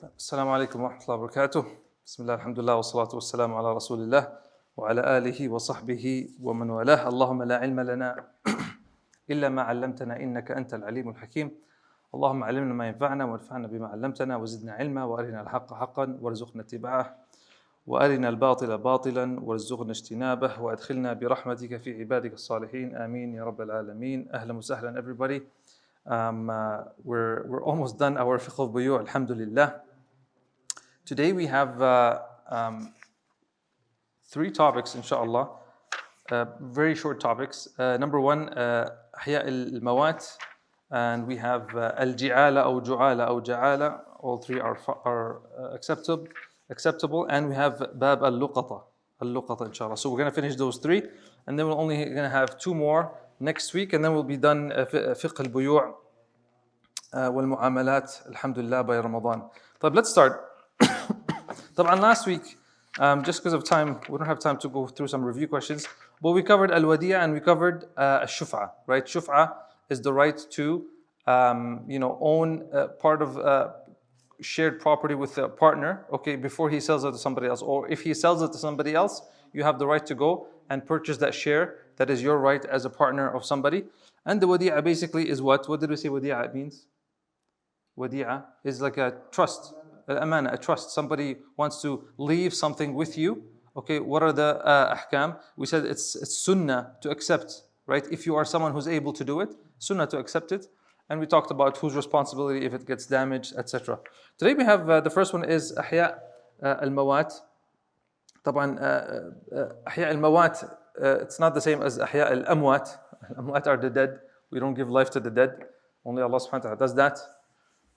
السلام عليكم ورحمة الله وبركاته. بسم الله الحمد لله والصلاة والسلام على رسول الله وعلى آله وصحبه ومن والاه. اللهم لا علم لنا إلا ما علمتنا إنك أنت العليم الحكيم. اللهم علمنا ما ينفعنا وانفعنا بما علمتنا وزدنا علما وأرنا الحق حقا وارزقنا اتباعه وأرنا الباطل باطلا وارزقنا اجتنابه وأدخلنا برحمتك في عبادك الصالحين آمين يا رب العالمين. أهلا وسهلا everybody. We're almost done our Fiqh of Buyu', alhamdulillah. Today we have three topics, inshallah, very short topics. Number one, Ahya al-Mawat, and we have al-Ji'ala or Ju'ala or Ja'ala. All three are acceptable. And we have Bab al-Luqata, inshallah. So we're going to finish those three, and then we're only going to have two more next week, and then we'll be done Fiqh al-Buyu' wal-Mu'amalat, alhamdulillah, by Ramadan. طيب, let's start. طبعا last week, just because of time, we don't have time to go through some review questions, but we covered al-Wadi'a and we covered al-Shuf'a, right? Shuf'a is the right to own part of shared property with a partner, okay, before he sells it to somebody else. Or if he sells it to somebody else, you have the right to go and purchase that share. That is your right as a partner of somebody. And the Wadi'a basically is what? What did we say Wadi'a means? Wadi'a is like a trust. Al-amana, a trust. Somebody wants to leave something with you. Okay, what are the ahkam? We said it's sunnah to accept, right? If you are someone who's able to do it, sunnah to accept it. And we talked about whose responsibility if it gets damaged, etc. Today we have the first one is Ahya al-Mawat. طبعا Ahya al-Mawat, it's not the same as Ahya al-Amwat. Al-Amwat are the dead. We don't give life to the dead. Only Allah subhanahu wa ta'ala does that.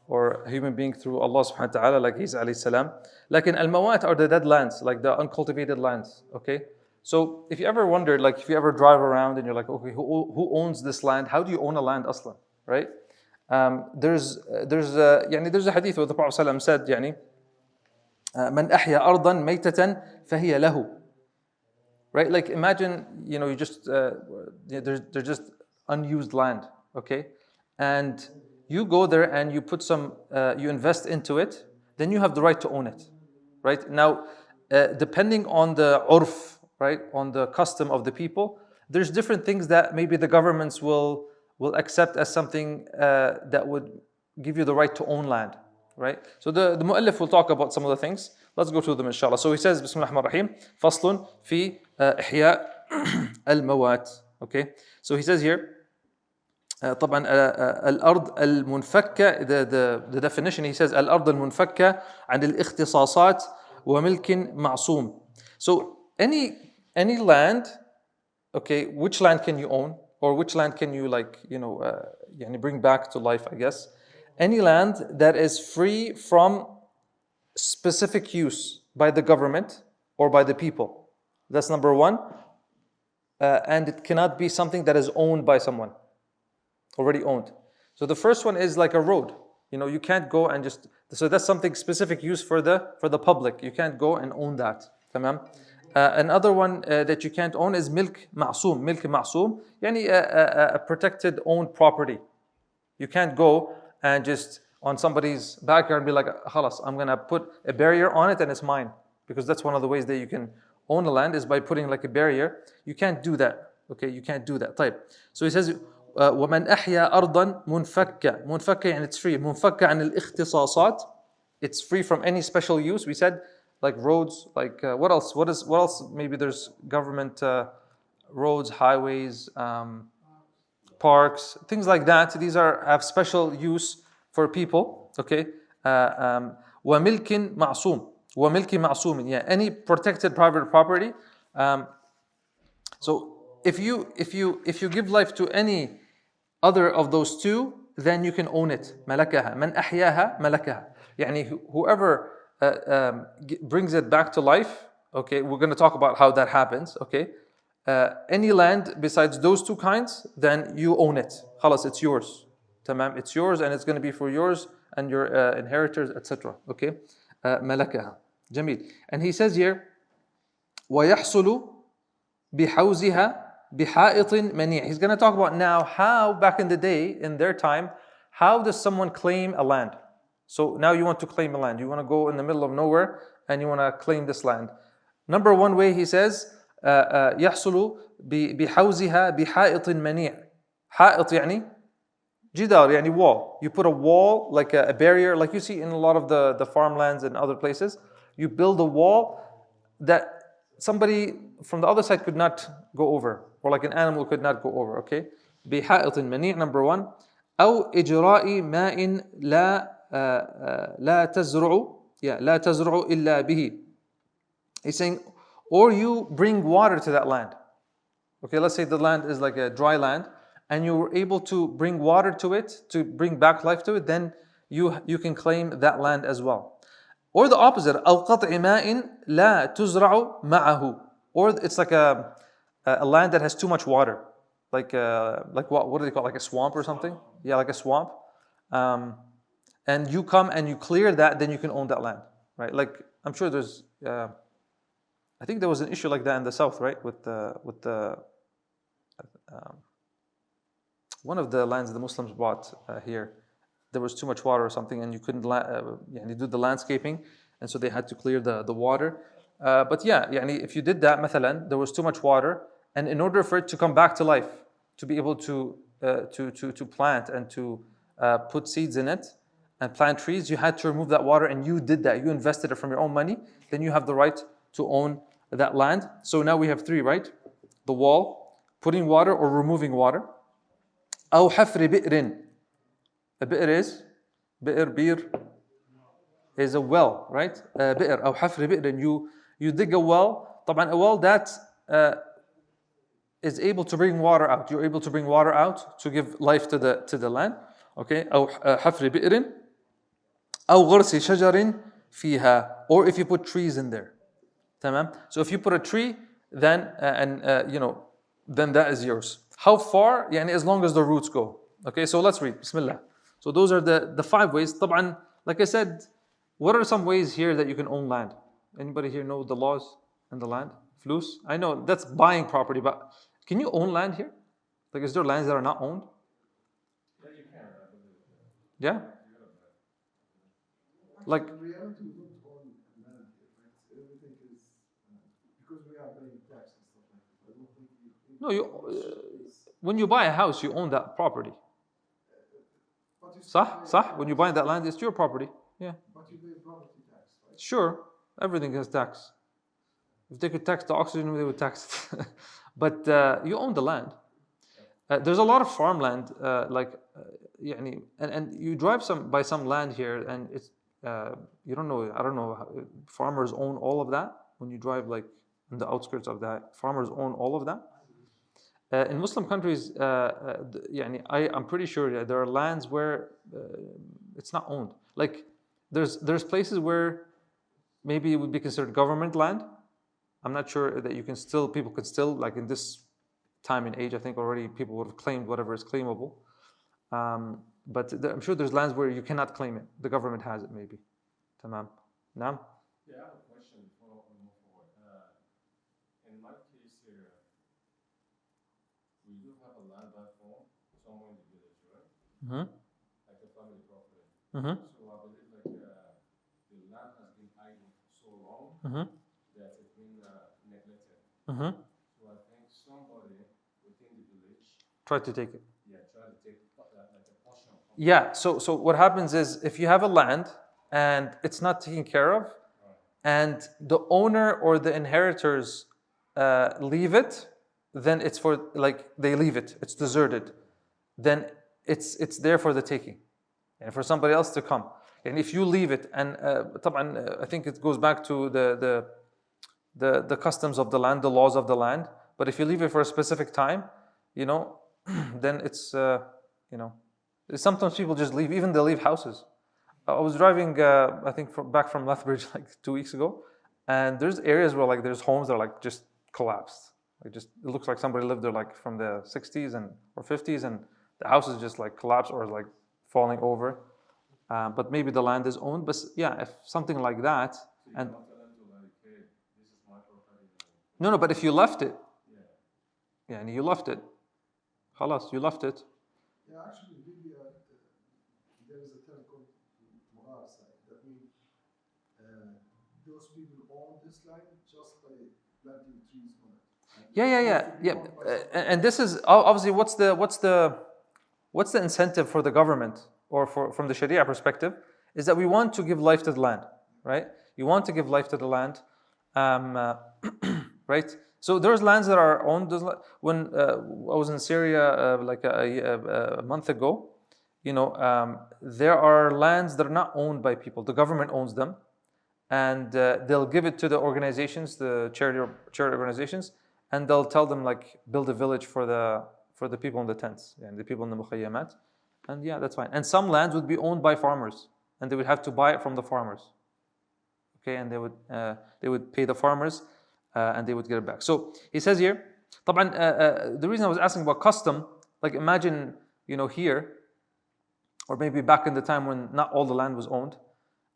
Or a human being through Allah subhanahu wa ta'ala, like Isa alayhi salam. Like in al-Mawat are the dead lands, like the uncultivated lands. Okay? So if you ever wondered, like if you ever drive around and you're like, okay, who owns this land? How do you own a land aslan? Right? There's a hadith where the Prophet ﷺ said, من أحيا أرضا ميتة فهي له. Right? Like imagine, you just they're just unused land, okay? And you go there and you put you invest into it, then you have the right to own it, right? Now, depending on the urf, right, on the custom of the people, there's different things that maybe the governments will accept as something that would give you the right to own land, right? So the mu'allif will talk about some of the things. Let's go through them, inshallah. So he says, Bismillah ar-Rahman ar-Rahim, Faslun fi ihya al-Mawat. Okay, so he says here, طبعا الأرض المنفكة, the definition, he says الأرض المنفكة عن الاختصاصات وملك معصوم. So any land, okay, which land can you own, or which land can you bring back to life, I guess? Any land that is free from specific use by the government or by the people. That's number one. And it cannot be something that is owned by someone. Already owned. So the first one is like a road. You can't go and so that's something specific use for the public. You can't go and own that. Tamam? Another one that you can't own is milk ma'soom. Milk ma'soom, a protected owned property. You can't go and just on somebody's backyard and be like, khalas, I'm gonna put a barrier on it and it's mine. Because that's one of the ways that you can own a land is by putting like a barrier. You can't do that. Okay, you can't do that. طيب. So he says, ومن أحيا أرضا منفكة. منفكة and it's free. منفكة عن الاختصاصات. It's free from any special use. We said like roads, like what else? What else? Maybe there's government roads, highways, parks, things like that. These have special use for people. Okay. وملك معصوم. وملك معصوم. Yeah, any protected private property. So if you give life to any other of those two, then you can own it. ملكها. من أحياها ملكها. Whoever brings it back to life, okay, we're going to talk about how that happens, okay? Any land besides those two kinds, then you own it. خلاص, it's yours. Tamam, it's yours and it's going to be for yours and your inheritors, etc. Okay? ملكها. جميل. And he says here, ويحصل بحوزها بحائط منيع. He's going to talk about now how back in the day, in their time, how does someone claim a land? So now you want to claim the land. You want to go in the middle of nowhere and you want to claim this land. Number one way, he says, يحصل بحوزها بحائط منيع. حائط يعني جدار, يعني wall. You put a wall, like a barrier, like you see in a lot of the farmlands and other places. You build a wall that somebody from the other side could not go over, or like an animal could not go over. Okay, بحائط منيع, number one. أو إجراء ماء لا تزرع إلا به. He's saying, or you bring water to that land. Okay, let's say the land is like a dry land, and you were able to bring water to it, to bring back life to it, then you can claim that land as well. Or the opposite, أو قطع ماء لا تزرع معه. Or it's like a land that has too much water. Like what do they call it? Like a swamp or something? Yeah, like a swamp. And you come and you clear that, then you can own that land, right? Like I'm sure there's, I think there was an issue like that in the south, right? With the one of the lands the Muslims bought here, there was too much water or something, and you couldn't do the landscaping, and so they had to clear the water. But yeah, if you did that, مثلا, there was too much water, and in order for it to come back to life, to be able to plant and to put seeds in it and plant trees, you had to remove that water, and you did that. You invested it from your own money. Then you have the right to own that land. So now we have three, right? The wall, putting water or removing water. أو حفر بئر. A بئر is بئر is a well, right? بئر أو حفر بئر. You dig a well. طبعا a well that is able to bring water out. You're able to bring water out to give life to the land. Okay. أو حفر بئر أو غرس شجر فيها. Or if you put trees in there. تمام. So if you put a tree, then then that is yours. How far? As long as the roots go. Okay, so let's read. Bismillah. So those are the 5 ways. طبعا, like I said, what are some ways here that you can own land? Anybody here know the laws and the land? Flus? I know that's buying property, but can you own land here? Like, is there lands that are not owned? Yeah, you can. Yeah? Like, in reality, we don't own land here, right? Everything is because we are paying tax and stuff like that. I don't think when you buy a house, you own that property. صح? When you buy that land, it's your property. Yeah. But you pay property tax, right? Sure, everything has tax. If they could tax the oxygen, they would tax it. But you own the land. There's a lot of farmland, and you drive by some land here, and it's you don't know. I don't know. Farmers own all of that. When you drive like in the outskirts of that, farmers own all of that. In Muslim countries, I'm pretty sure there are lands where it's not owned. Like there's places where maybe it would be considered government land. I'm not sure that people can still, like in this time and age, I think already people would have claimed whatever is claimable. But I'm sure there's lands where you cannot claim it. The government has it maybe. Tamam. Naam? Yeah, I have a question before we move forward. In my case here, we do have a land back home, somewhere in the village, right? Mm-hmm. Like a family property. Mm-hmm. So I believe the land has been idle for so long Mm-hmm. that it's been neglected. Mm-hmm. So I think somebody within the village, Try to take it. try to take like a portion of it. Yeah. So what happens is if you have a land and it's not taken care of, and the owner or the inheritors leave it, then it's for they leave it. It's deserted. Then it's there for the taking, and for somebody else to come. And if you leave it, and طبعا, I think it goes back to the customs of the land, the laws of the land. But if you leave it for a specific time, then it's sometimes people just leave. Even they leave houses. I was driving, I think back from Lethbridge like 2 weeks ago, and there's areas where there's homes that are just collapsed. It looks like somebody lived there from the 60s or 50s, and the house is just collapsed or falling over. But maybe the land is owned. But yeah, if something like that, So you and don't tell them to hey, this is my property. no, but if you left it, Yeah. and you left it, خلاص, you left it. Yeah, actually, Libya, there is a term called Mudarabah. those people own this land just by planting trees on it. And Yeah. owned by someone And this is obviously what's the incentive for the government or from the Sharia perspective is that we want to give life to the land, right? You want to give life to the land, right? So there's lands that are owned. When I was in Syria like a month ago, there are lands that are not owned by people. The government owns them, and they'll give it to the organizations, the charity organizations, and they'll tell them like build a village for the people in the tents and the people in the mukhayyamat, and yeah, that's fine. And some lands would be owned by farmers, and they would have to buy it from the farmers. Okay, and they would pay the farmers, and they would get it back. So he says here, طبعا, the reason I was asking about custom, like imagine here, or maybe back in the time when not all the land was owned.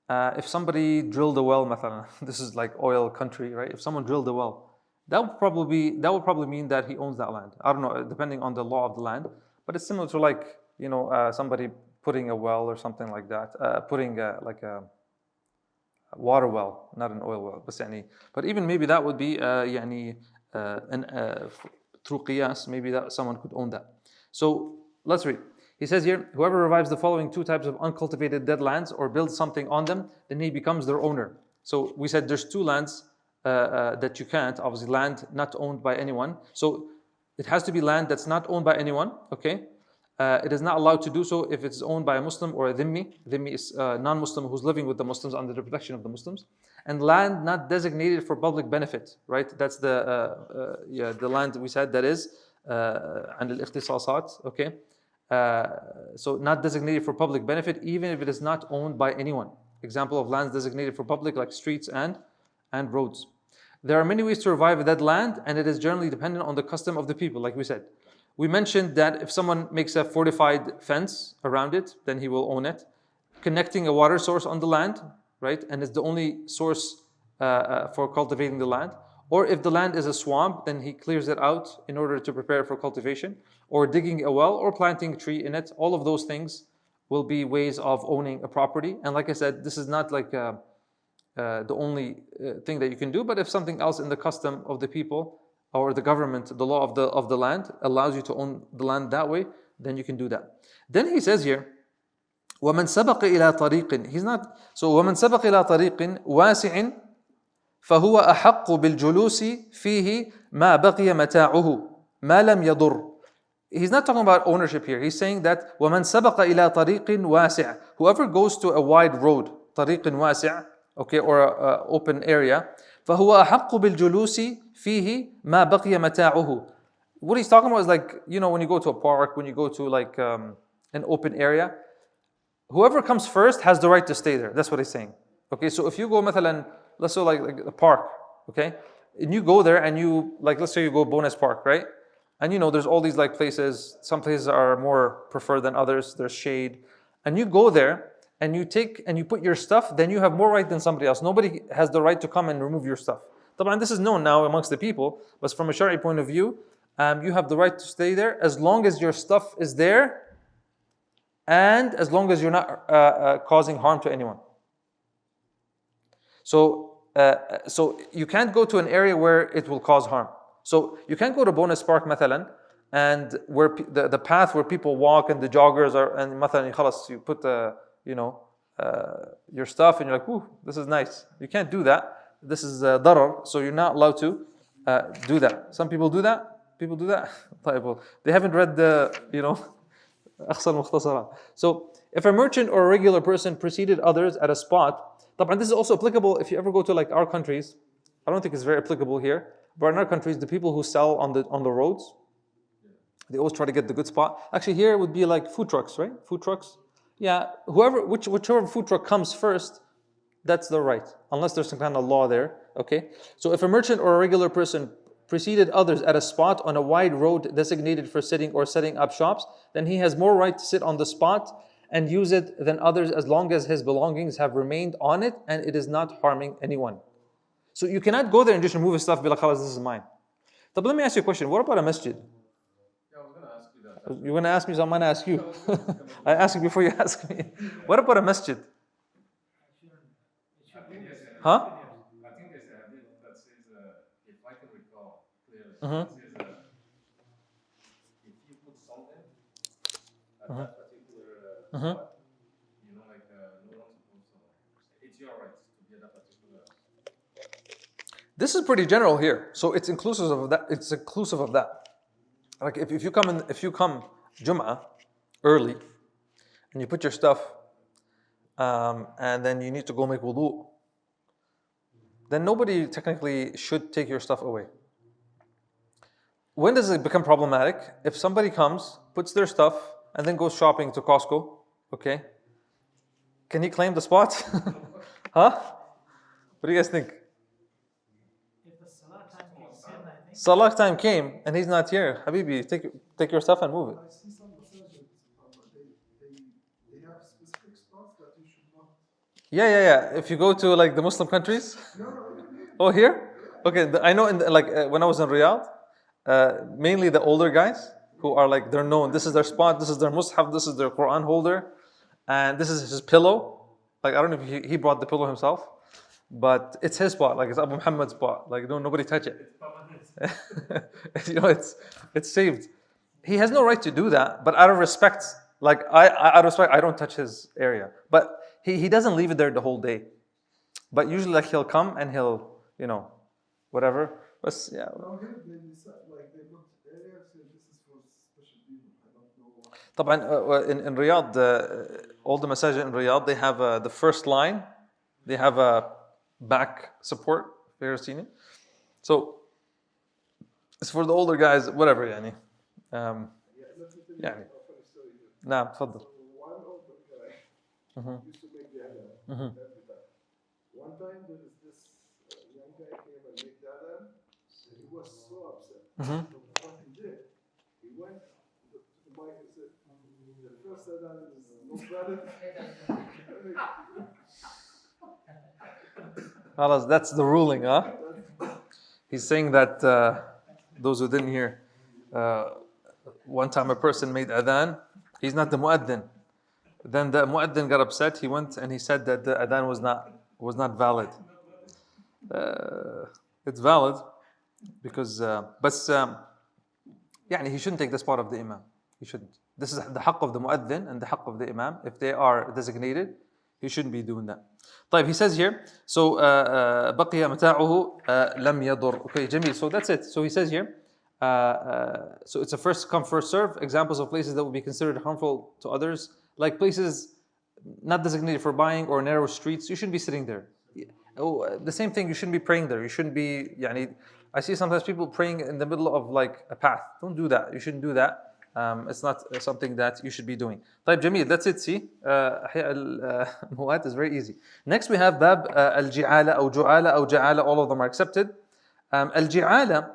If somebody drilled a well, مثلا, this is like oil country, right? If someone drilled a well, that would probably mean that he owns that land. I don't know, depending on the law of the land, but it's similar to like somebody putting a well or something like that, putting like a water well, not an oil well. But even maybe that would be through qiyas, maybe that someone could own that. So let's read. He says here, whoever revives the following two types of uncultivated dead lands or builds something on them, then he becomes their owner. So we said there's two lands that you can't, obviously land not owned by anyone. So it has to be land that's not owned by anyone, okay? It is not allowed to do so if it's owned by a Muslim or a dhimmi. Dhimmi is a non-Muslim who's living with the Muslims under the protection of the Muslims. And land not designated for public benefit, right? That's the land we said that is عن الاختصاصات, okay? So not designated for public benefit, even if it is not owned by anyone. Example of lands designated for public, like streets and roads. There are many ways to revive a dead land, and it is generally dependent on the custom of the people, like we said. We mentioned that if someone makes a fortified fence around it, then he will own it. Connecting a water source on the land, right? And it's the only source for cultivating the land. Or if the land is a swamp, then he clears it out in order to prepare for cultivation. Or digging a well or planting a tree in it. All of those things will be ways of owning a property. And like I said, this is not like the only thing that you can do, but if something else in the custom of the people or the government, the law of the land allows you to own the land that way, then you can do that. Then he says here, وَمَنْ سَبَقَ إِلَى طَرِيقٍ. He's not, so وَمَنْ سَبَقَ إِلَى طَرِيقٍ وَاسِعٍ فهو أحق بالجلوس فيه ما بقي متاعه ما لم يضر. He's not talking about ownership here. He's saying that وَمَنْ سَبَقَ إِلَى طَرِيقٍ وَاسِعٍ. Whoever goes to a wide road, طريق واسع, okay, or an open area, فهو أحق بالجلوس فيه ما بقي متاعه. What he's talking about is like, when you go to a park, when you go to like an open area, whoever comes first has the right to stay there. That's what he's saying. Okay, so if you go مثلا, let's say like a park, okay, and you go there and you, like, let's say you go Bonus Park, right? And there's all these like places, some places are more preferred than others, there's shade. And you go there and you take and you put your stuff, then you have more right than somebody else. Nobody has the right to come and remove your stuff. طبعا this is known now amongst the people, but from a Shari'i point of view, you have the right to stay there as long as your stuff is there and as long as you're not causing harm to anyone. So you can't go to an area where it will cause harm. So you can't go to Bonus Park مثلا, and where the path where people walk and the joggers are, and مثلا خلاص you put your stuff and you're like, ooh, this is nice. You can't do that. This is Gharar, so you're not allowed to do that. Some people do that. People do that. They haven't read the Akhsar al-Mukhtasarat. So if a merchant or a regular person preceded others at a spot, this is also applicable if you ever go to like our countries. I don't think it's very applicable here, but in our countries, the people who sell on the roads, they always try to get the good spot. Actually, here it would be like food trucks, right? Food trucks. Yeah, whichever food truck comes first, that's the right, unless there's some kind of law there. Okay. So if a merchant or a regular person preceded others at a spot on a wide road designated for sitting or setting up shops, then he has more right to sit on the spot and use it than others as long as his belongings have remained on it and it is not harming anyone. So you cannot go there and just remove his stuff and be like, "Khalas, this is mine." But let me ask you a question. What about a masjid? Yeah, I was going to ask you that. You're going to ask me, so I'm going to ask you. I ask you before you ask me. What about a masjid? Huh? Mhm. It says if you put something at that particular spot, no one's supposed to. It's your right to be at that particular. This is pretty general here, so it's inclusive of that. It's inclusive of that. Like if you come Jum'ah early, and you put your stuff, and then you need to go make wudu, then nobody technically should take your stuff away. When does it become problematic? If somebody comes, puts their stuff, and then goes shopping to Costco, okay? Can he claim the spot? Huh? What do you guys think? If the salah time kicks in, I think. Salah time came, and he's not here. Habibi, take your stuff and move it. I see some massages, they have specific spots that you should not. Yeah. If you go to like the Muslim countries. Oh, here? Okay, I know when I was in Riyadh, mainly the older guys who are like, they're known, this is their spot, this is their mushaf, this is their Quran holder, and this is his pillow. Like, I don't know if he brought the pillow himself, but it's his spot, like it's Abu Muhammad's spot. Like, nobody touch it. It's saved. He has no right to do that, but out of respect, like I don't touch his area. But he doesn't leave it there the whole day. But usually like he'll come and he'll, whatever. But yeah. Now here they decide, like they put areas and this is for special people. I don't know why. طبعا in Riyadh, all the masajid in Riyadh, they have the first line, they have a back support. Have you ever seen it? So it's for the older guys, whatever يعني. Yeah, let me tell you يعني. a funny story here. نعم تفضل. So one older guy used to make the adhan every time. One time there is this young guy came and made the adhan, and he was so upset. So what he did, he went to the mic and said, the first adhan is no valid. خلاص, that's the ruling, huh? He's saying that those who didn't hear, one time a person made adhan, he's not the mu'adhin. Then the mu'adhin got upset, he went and he said that the adhan was not valid. It's valid because he shouldn't take the spot of the imam. He shouldn't. This is the haqq of the mu'adhin and the haqq of the imam. If they are designated, he shouldn't be doing that. طيب, he says here, so بقي متاعه لم يضر. Okay, Jamil, so that's it. So he says here, so it's a first come first serve. Examples of places that would be considered harmful to others, like places not designated for buying or narrow streets. You shouldn't be sitting there. The same thing, you shouldn't be praying there. You shouldn't be, I see sometimes people praying in the middle of like a path. Don't do that. You shouldn't do that. It's not something that you should be doing. طيب, Jamil, that's it. See, Mu'at is very easy. Next we have Bab al-Ji'ala or Ju'ala or Ja'ala. All of them are accepted. Al-Ji'ala,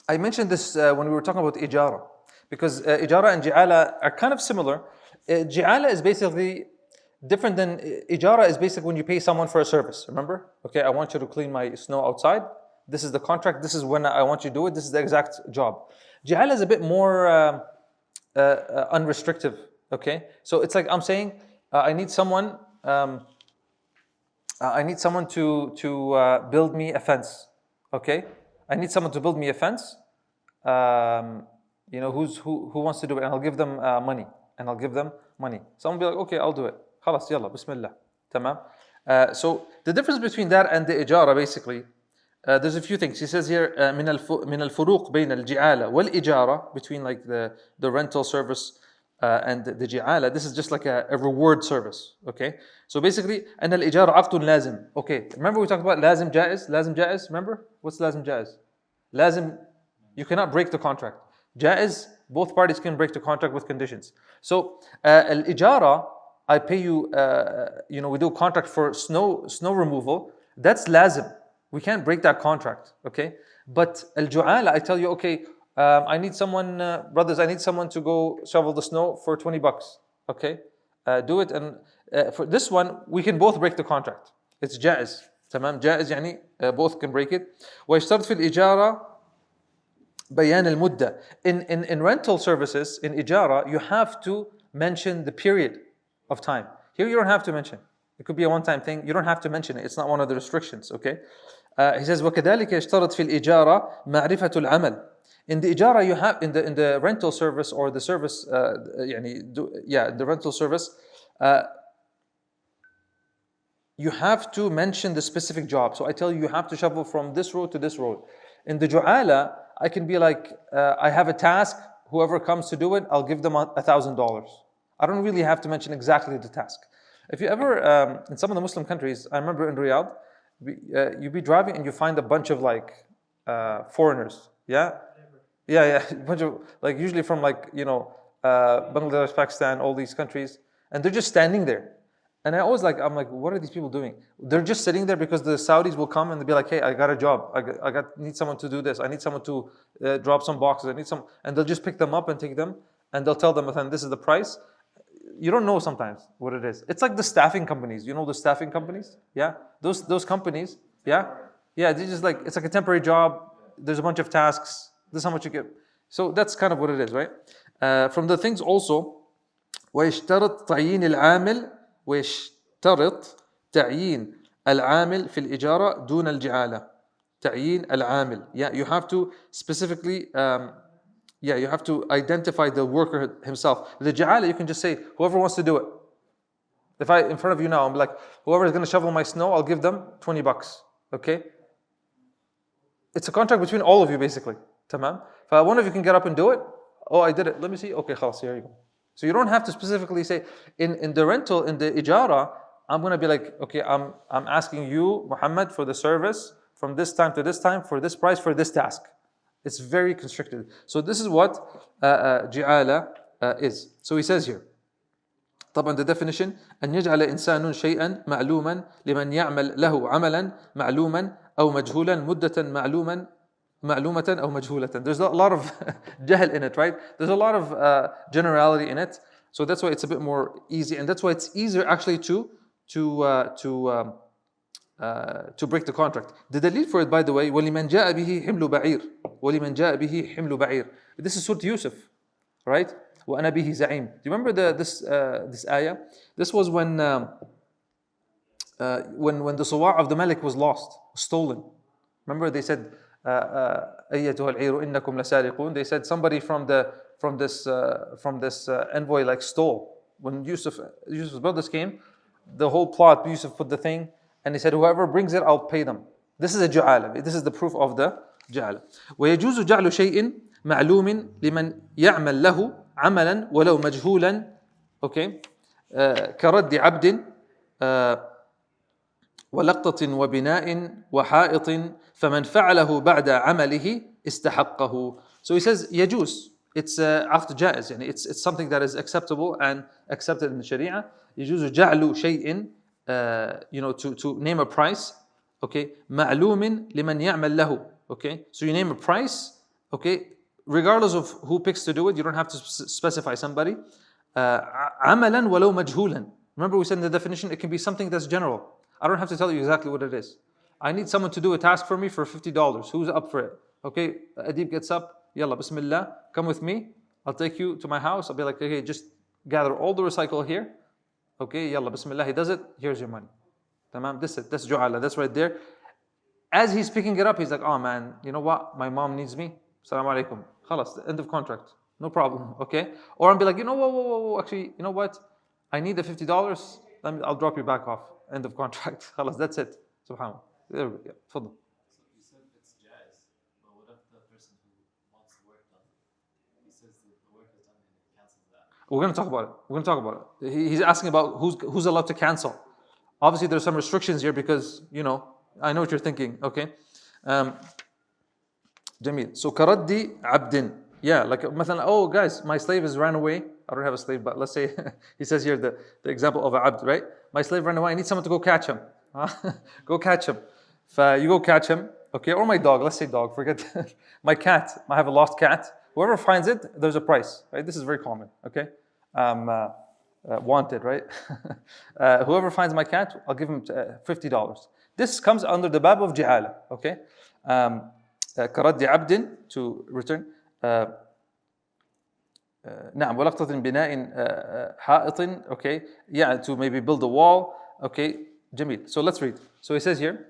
I mentioned this when we were talking about Ijara, because Ijara and Ji'ala are kind of similar. Ji'ala is basically different than Ijara. Is basically when you pay someone for a service. Remember? Okay, I want you to clean my snow outside. This is the contract. This is when I want you to do it. This is the exact job. Ji'ala is a bit more unrestrictive. Okay, so it's like I'm saying, I need someone. I need someone to build me a fence. Okay, I need someone to build me a fence. Who wants to do it? And I'll give them money. Someone will be like, okay, I'll do it. خلاص يلا بسم الله. تمام. So the difference between that and the Ijara, basically, there's a few things. He says here, من الفروق بين الجعالة والإجارة, between like the rental service and the جعالة. This is just like a reward service. Okay. So basically, أن الإجارة عقد لازم. Okay. Remember we talked about لازم جائز. Remember what's لازم جائز? لازم, you cannot break the contract. جائز, both parties can break the contract with conditions. So الإجارة, I pay you. We do a contract for snow removal. That's لازم. We can't break that contract, okay? But al-ju'ala, I tell you, okay, I need someone, brothers, I need someone to go shovel the snow for $20, okay? Do it, and for this one, we can both break the contract. It's jaiz, تمام? Jaiz يعني both can break it. ويشترط في الإجارة بيان المدة. In rental services, in Ijara, you have to mention the period of time. Here you don't have to mention. It could be a one-time thing. You don't have to mention it. It's not one of the restrictions, okay? He says, وَكَذَلِكَ يَشْتَرَطْ فِي الْإِجَارَةِ مَعْرِفَةُ الْعَمَلِ. In the ijara, you have in the rental service or the service, the rental service, you have to mention the specific job. So I tell you, you have to shovel from this road to this road. In the ju'ala, I can be like, I have a task. Whoever comes to do it, I'll give them $1,000. I don't really have to mention exactly the task. If you ever, in some of the Muslim countries, I remember in Riyadh, you be driving and you find a bunch of like foreigners, yeah, a bunch of like usually from like Bangladesh, Pakistan, all these countries, and they're just standing there. And I'm like, what are these people doing? They're just sitting there because the Saudis will come and they'll be like, hey, I got a job. Need someone to do this. I need someone to drop some boxes. And they'll just pick them up and take them, and they'll tell them, this is the price. You don't know sometimes what it is. It's like the staffing companies. You know the staffing companies? Yeah, those companies. Yeah, they just like, it's like a temporary job. There's a bunch of tasks. This is how much you get. So that's kind of what it is, right? From the things also, ويشترط تعيين العامل ويشترط تعيين العامل في الإجارة دون الجعالة. تعيين العامل. Yeah, you have to specifically, you have to identify the worker himself. The ja'ala, you can just say, whoever wants to do it. If I, in front of you now, I'm like, whoever is going to shovel my snow, I'll give them $20. Okay? It's a contract between all of you, basically. Tamam? One of you can get up and do it. Oh, I did it. Let me see. Okay, khalas, here you go. So you don't have to specifically say, in the rental, in the ijara, I'm going to be like, okay, I'm asking you, Muhammad, for the service from this time to this time, for this price, for this task. It's very constricted. So this is what ji'ala is. So he says here, طبعا the definition أن يجعل إنسان شيئا معلوما لمن يعمل له عملا معلوما أو مجهولا مدة معلومة أو مجهولة. There's a lot of jahl in it, right? There's a lot of generality in it. So that's why it's a bit more easy, and that's why it's easier actually to break the contract. The dalil for it, by the way, وَلِمَنْ جَاءَ بِهِ حِمْلُ بَعِيرٍ وَلِمَنْ جَاءَ بِهِ حِمْلُ بَعِيرٍ. This is Surah Yusuf, right? وَأَنَا بِهِ زَعِيمٌ. Do you remember this ayah? This was when the suwa' of the Malik was lost, stolen. Remember they said, أَيَّتُهَا الْعِيرُ إِنَّكُمْ لَسَارِقُونَ. They said somebody from this envoy like stole. When Yusuf's brothers came, the whole plot, Yusuf put the thing, and he said, whoever brings it, I'll pay them. This is a ju'ala. This is the proof of the ju'ala. ويجوز جعل شيء معلوم لمن يعمل له عملا ولو مجهولا. Okay. كرد عبد ولقطة وبناء وحائط فمن فعله بعد عمله استحقه. So he says يجوز. It's عقد جائز. يعني it's something that is acceptable and accepted in the Sharia. يجوز جعل شيء to name a price. Okay. معلوم لمن يعمل له. Okay. So you name a price. Okay. Regardless of who picks to do it, you don't have to specify somebody. عملا ولو مجهولا. Remember we said in the definition, it can be something that's general. I don't have to tell you exactly what it is. I need someone to do a task for me for $50. Who's up for it? Okay, Adib gets up. Yalla, bismillah, come with me. I'll take you to my house. I'll be like, okay, just gather all the recycle here. Okay, yalla, bismillah. He does it. Here's your money. Tamam, that's ju'ala. That's right there. As he's picking it up, he's like, oh man, you know what? My mom needs me. Assalamu alaikum. Khalas, end of contract. No problem. Okay? Or I'll be like, whoa. Actually, you know what? I need the $50. I'll drop you back off. End of contract. Khalas, that's it. Subhanallah. There we go. Fadl. You said it's jaiz, but what if the person who wants the work done, he says that the work is done and he cancels that? We're going to talk about it. He's asking about who's allowed to cancel. Obviously, there's some restrictions here because, I know what you're thinking. Okay? Jamil. So, karaddi abdin. Yeah, like, oh guys, my slave has ran away. I don't have a slave, but let's say, he says here the example of a abd, right? My slave ran away, I need someone to go catch him. Go catch him. You go catch him, okay? Or my dog, let's say dog, forget that. My cat, I have a lost cat. Whoever finds it, there's a price, right? This is very common, okay? Wanted, right? Whoever finds my cat, I'll give him $50. This comes under the bab of ji'ala, okay? Karaddi abdin, to return. نعم ولقطة بناء حائط, okay, yeah, to maybe build a wall, Okay, Jamil. So let's read. So he says here,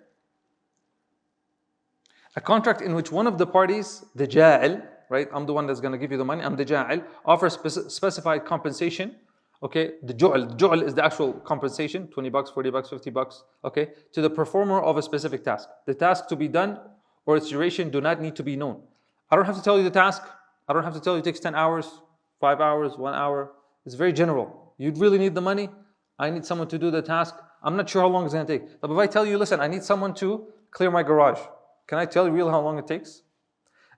a contract in which one of the parties, the ja'il, right? I'm the one that's going to give you the money. I'm the ja'il. Offers specified compensation. Okay, the ju'l is the actual compensation, $20, $40, $50. Okay, to the performer of a specific task. The task to be done or its duration do not need to be known. I don't have to tell you the task. I don't have to tell you it takes 10 hours, 5 hours, 1 hour. It's very general. You really need the money. I need someone to do the task. I'm not sure how long it's going to take. But if I tell you, listen, I need someone to clear my garage. Can I tell you really how long it takes?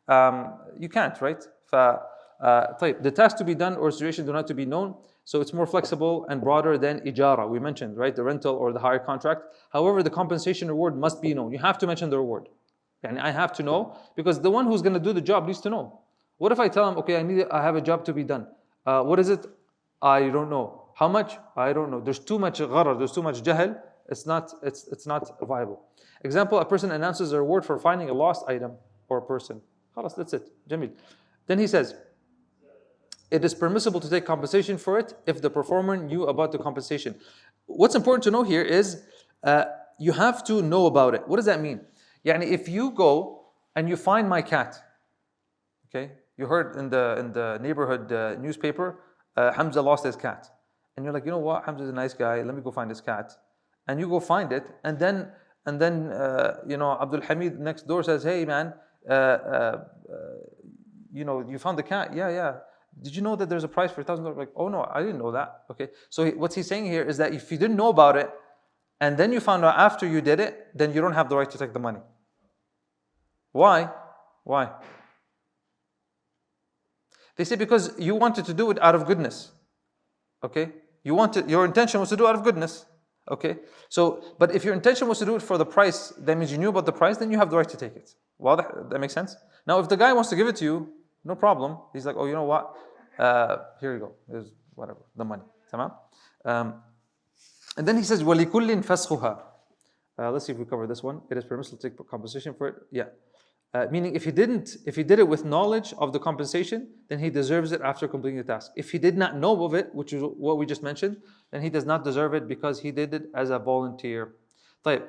You can't, right? The task to be done or duration do not to be known. So it's more flexible and broader than ijara. We mentioned, right? The rental or the hire contract. However, the compensation reward must be known. You have to mention the reward. And I have to know because the one who's going to do the job needs to know. What if I tell him, okay, I have a job to be done. What is it? I don't know. How much? I don't know. There's too much gharar, there's too much jahl. It's not viable. Example, a person announces a reward for finding a lost item or person. Khalas, that's it. Jamil. Then he says, it is permissible to take compensation for it if the performer knew about the compensation. What's important to know here is you have to know about it. What does that mean? Yani if you go and you find my cat, okay, you heard in the neighborhood newspaper, Hamza lost his cat. And you're like, you know what, Hamza is a nice guy, let me go find his cat. And you go find it, and then Abdul Hamid next door says, hey man, you found the cat. Yeah. Did you know that there's a price for $1,000? Like, oh no, I didn't know that. Okay, so what he's saying here is that if you didn't know about it, and then you found out after you did it, then you don't have the right to take the money. Why? They say because you wanted to do it out of goodness. Okay, your intention was to do it out of goodness. Okay, so but if your intention was to do it for the price, that means you knew about the price, then you have the right to take it. Well, that makes sense. Now, if the guy wants to give it to you, no problem. He's like, oh, you know what? Here you go. There's whatever, the money. Tamam? And then he says, وَلِكُلٍّ فَسْخُهَا. Let's see if we cover this one. It is permissible to take compensation for it. Yeah. Meaning if he did it with knowledge of the compensation, then he deserves it after completing the task. If he did not know of it, which is what we just mentioned, then he does not deserve it because he did it as a volunteer. طيب.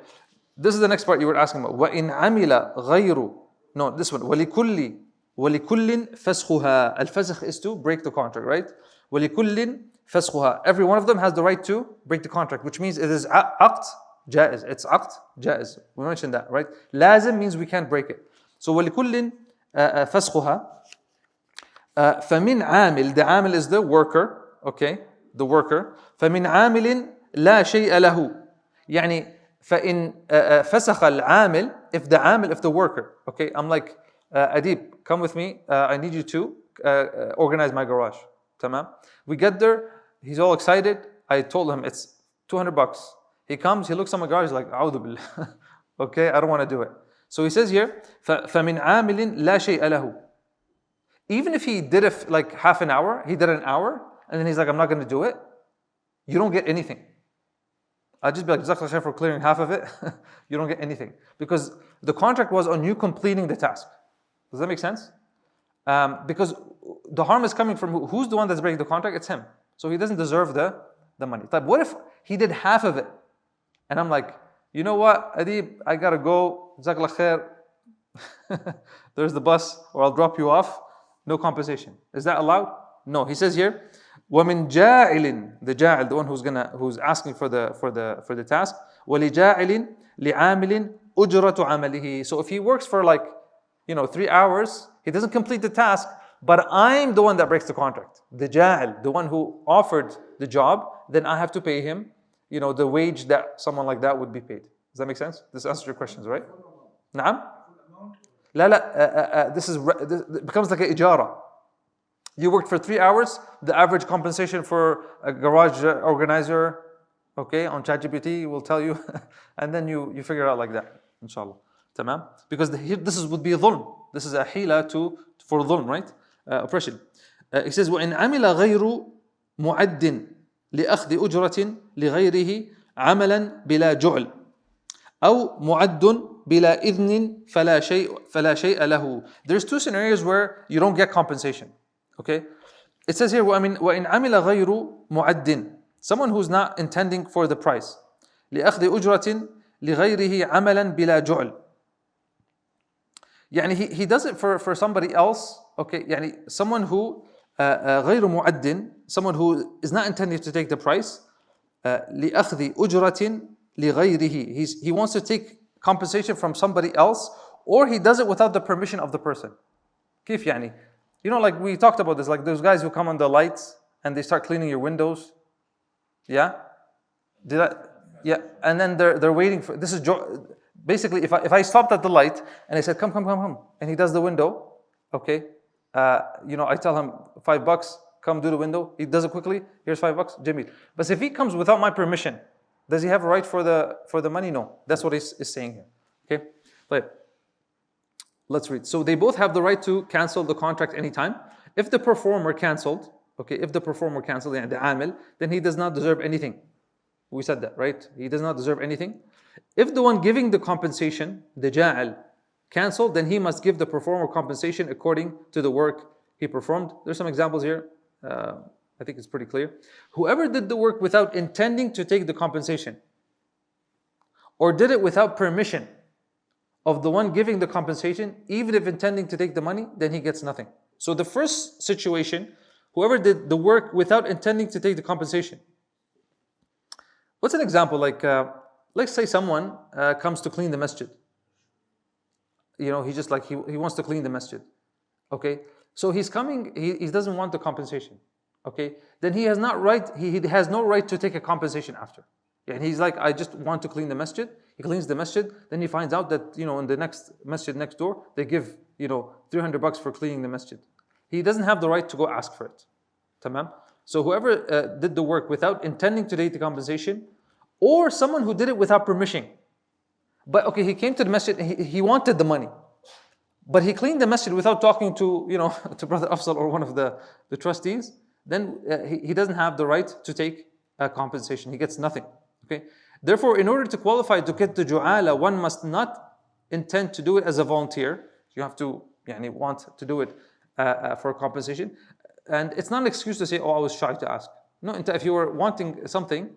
This is the next part you were asking about. وَإِنْ عَمِلَ غَيْرُ. No, this one. وَلِكُلٍّ فَسْخُهَا. Al-fasakh is to break the contract, right? وَلِكُلٍّ فَسْخُهَا. Every one of them has the right to break the contract, which means it is aqd, jaiz. It's aqd, jaiz. We mentioned that, right? Lazim means we can't break it. So وَلِكُلٍّ فَسْخُهَا. فَمِنْ عَامِل. The amil is the worker, okay? The worker. فَمِنْ عَامِلٍ لَا شَيْءَ لَهُ. يعني فَإِنْ فَسَخَ الْعَامِل. If the worker, okay? I'm like, Adib, come with me. I need you to organize my garage. Tamam. We get there. He's all excited. I told him it's $200. He comes. He looks at my garage. He's like, "A'udhu billah." Okay, I don't want to do it. So he says here, فَمِنْ عَامِلٍ لَا شَيْءَ لَهُ. Even if he did it like half an hour, he did an hour, and then he's like, I'm not going to do it. You don't get anything. I'd just be like, Jazakallah khair for clearing half of it. You don't get anything because the contract was on you completing the task. Does that make sense? Because the harm is coming from who's the one that's breaking the contract? It's him. So he doesn't deserve the money. But what if he did half of it? And I'm like, you know what, Adib, I gotta go. Jazakallah khair. There's the bus, or I'll drop you off. No compensation. Is that allowed? No. He says here, وَمِن جَاعِلٍ. The ja'il, the one who's asking for the task. وَلِجَاعِلٍ لِعَامِلٍ أُجْرَةُ عَمَلِهِ. So if he works for 3 hours, he doesn't complete the task, but I'm the one that breaks the contract. The ja'il, the one who offered the job, then I have to pay him, the wage that someone like that would be paid. Does that make sense? This answers your questions, right? Naam? This becomes like an ijara. You worked for 3 hours, the average compensation for a garage organizer, okay, on ChatGPT will tell you, and then you figure it out like that, inshallah. Tamam? Because this would be dhulm. This is a hila for dhulm, right? Oppression. It says, وَإِنْ عَمِلَ غَيْرُ مُعَدٍّ لِأَخْذِ أُجْرَةٍ لِغَيْرِهِ عَمَلًا بِلَا جُعْلٍ أو معد بلا إذن فلا شيء له. There's 2 scenarios where you don't get compensation. Okay? It says here, وَإِنْ عَمِلَ غَيْرُ مُعَدٍّ. Someone who's not intending for the price. لأخذ أجرة لغيره عملا بلا جعل. يعني he does it for somebody else, okay, يعني someone who غير مؤد, someone who is not intending to take the price, لأخذ أجرة لغيره, he wants to take compensation from somebody else, or he does it without the permission of the person. كيف يعني? You know, like we talked about this, like those guys who come on the lights and they start cleaning your windows. Yeah? Yeah, and then they're waiting for, this is basically if I stopped at the light and I said come, and he does the window, okay, I tell him $5, come do the window, he does it quickly, here's $5, Jamil. But if he comes without my permission, does he have a right for the money? No. That's what he's saying here. Okay? But let's read. So they both have the right to cancel the contract anytime. If the performer canceled, يعني the عامل, then he does not deserve anything. We said that, right? He does not deserve anything. If the one giving the compensation, the ja'al, canceled, then he must give the performer compensation according to the work he performed. There's some examples here. I think it's pretty clear. Whoever did the work without intending to take the compensation, or did it without permission of the one giving the compensation, even if intending to take the money, then he gets nothing. So the first situation, whoever did the work without intending to take the compensation. What's an example? Like, let's say someone comes to clean the masjid. He just he wants to clean the masjid. Okay, so he's coming. He doesn't want the compensation. Okay, then he has not right. He has no right to take a compensation after. Yeah, and he's like, I just want to clean the masjid. He cleans the masjid. Then he finds out that in the next masjid next door they give $300 for cleaning the masjid. He doesn't have the right to go ask for it. Tamam. So whoever did the work without intending to take the compensation, or someone who did it without permission. But okay, he came to the masjid, he wanted the money. But he cleaned the masjid without talking to, to Brother Afzal or one of the trustees, then he doesn't have the right to take compensation. He gets nothing. Okay. Therefore, in order to qualify to get the ju'ala, one must not intend to do it as a volunteer. You have to want to do it for compensation. And it's not an excuse to say, oh, I was shy to ask. No, if you were wanting something,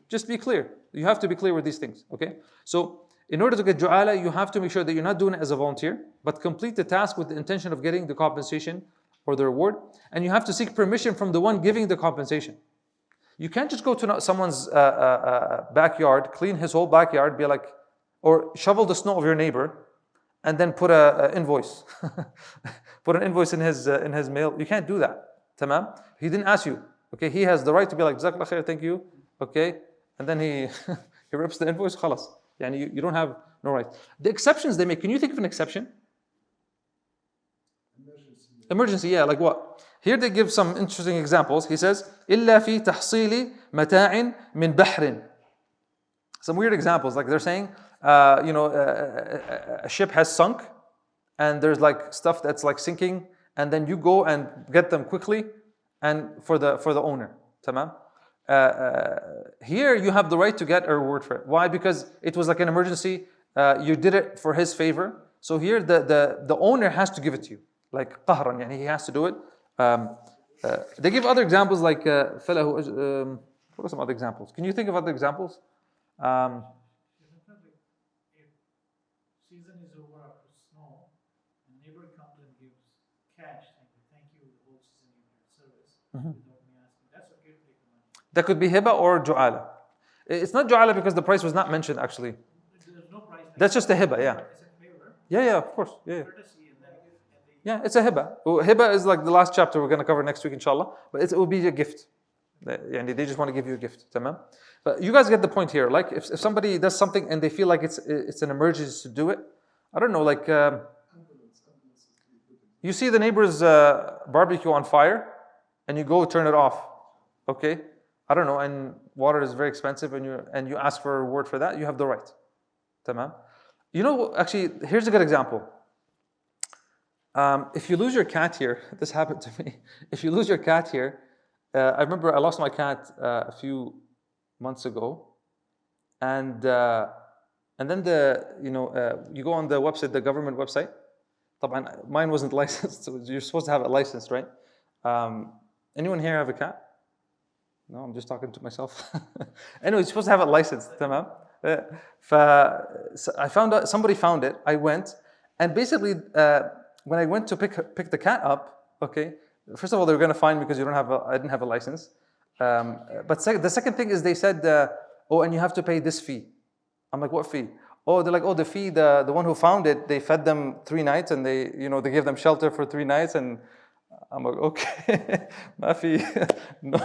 just be clear. You have to be clear with these things. Okay. So in order to get ju'ala, you have to make sure that you're not doing it as a volunteer, but complete the task with the intention of getting the compensation or the reward. And you have to seek permission from the one giving the compensation. You can't just go to someone's backyard, clean his whole backyard, be like, or shovel the snow of your neighbor, and then put an invoice, put an invoice in his mail. You can't do that. Tamam? He didn't ask you. Okay, he has the right to be like, Jazakallah khair, thank you. Okay, and then he rips the invoice. Khalas. You don't have no right. The exceptions they make. Can you think of an exception? Emergency, yeah, like what? Here they give some interesting examples. He says, إِلَّا فِي تَحْصِيلِ مَتَاعٍ مِّن بَحْرٍ. Some weird examples, like they're saying, a ship has sunk, and there's like stuff that's like sinking, and then you go and get them quickly, and for the owner. Tamam? Here you have the right to get a reward for it. Why? Because it was like an emergency. You did it for his favor. So here the owner has to give it to you. Like qahran, he has to do it. They give other examples like fella who what are some other examples? Can you think of other examples? If season is over after snow, a neighbor comes and gives cash, thank you the whole season you did service, without me asking. That's a caretaker money. That could be hiba or ju'ala. It's not ju'ala because the price was not mentioned actually. There's no price. That's just a hiba, yeah. It's a favor. Yeah, of course. Yeah. Courtesy and then Yeah, it's a hiba. Hiba is like the last chapter we're going to cover next week, inshallah. But it will be a gift. They just want to give you a gift. Tamam? But you guys get the point here. Like if somebody does something and they feel like it's an emergency to do it, I don't know, like you see the neighbor's barbecue on fire and you go turn it off. Okay? I don't know, and water is very expensive and you ask for a reward for that, you have the right. Tamam? Actually, here's a good example. If you lose your cat here, this happened to me. If you lose your cat here, I remember I lost my cat a few months ago, and then you go on the website, the government website. Mine wasn't licensed, so you're supposed to have a license, right? Anyone here have a cat? No, I'm just talking to myself. Anyway, you're supposed to have it licensed. تمام. I found out, somebody found it. I went, and basically, when I went to pick the cat up, okay, first of all, they were going to fine me because I didn't have a license. But the second thing is they said, oh, and you have to pay this fee. I'm like, what fee? Oh, they're like, oh, the fee, the one who found it, they fed them 3 nights and they gave them shelter for 3 nights. And I'm like, okay, ma fee. No.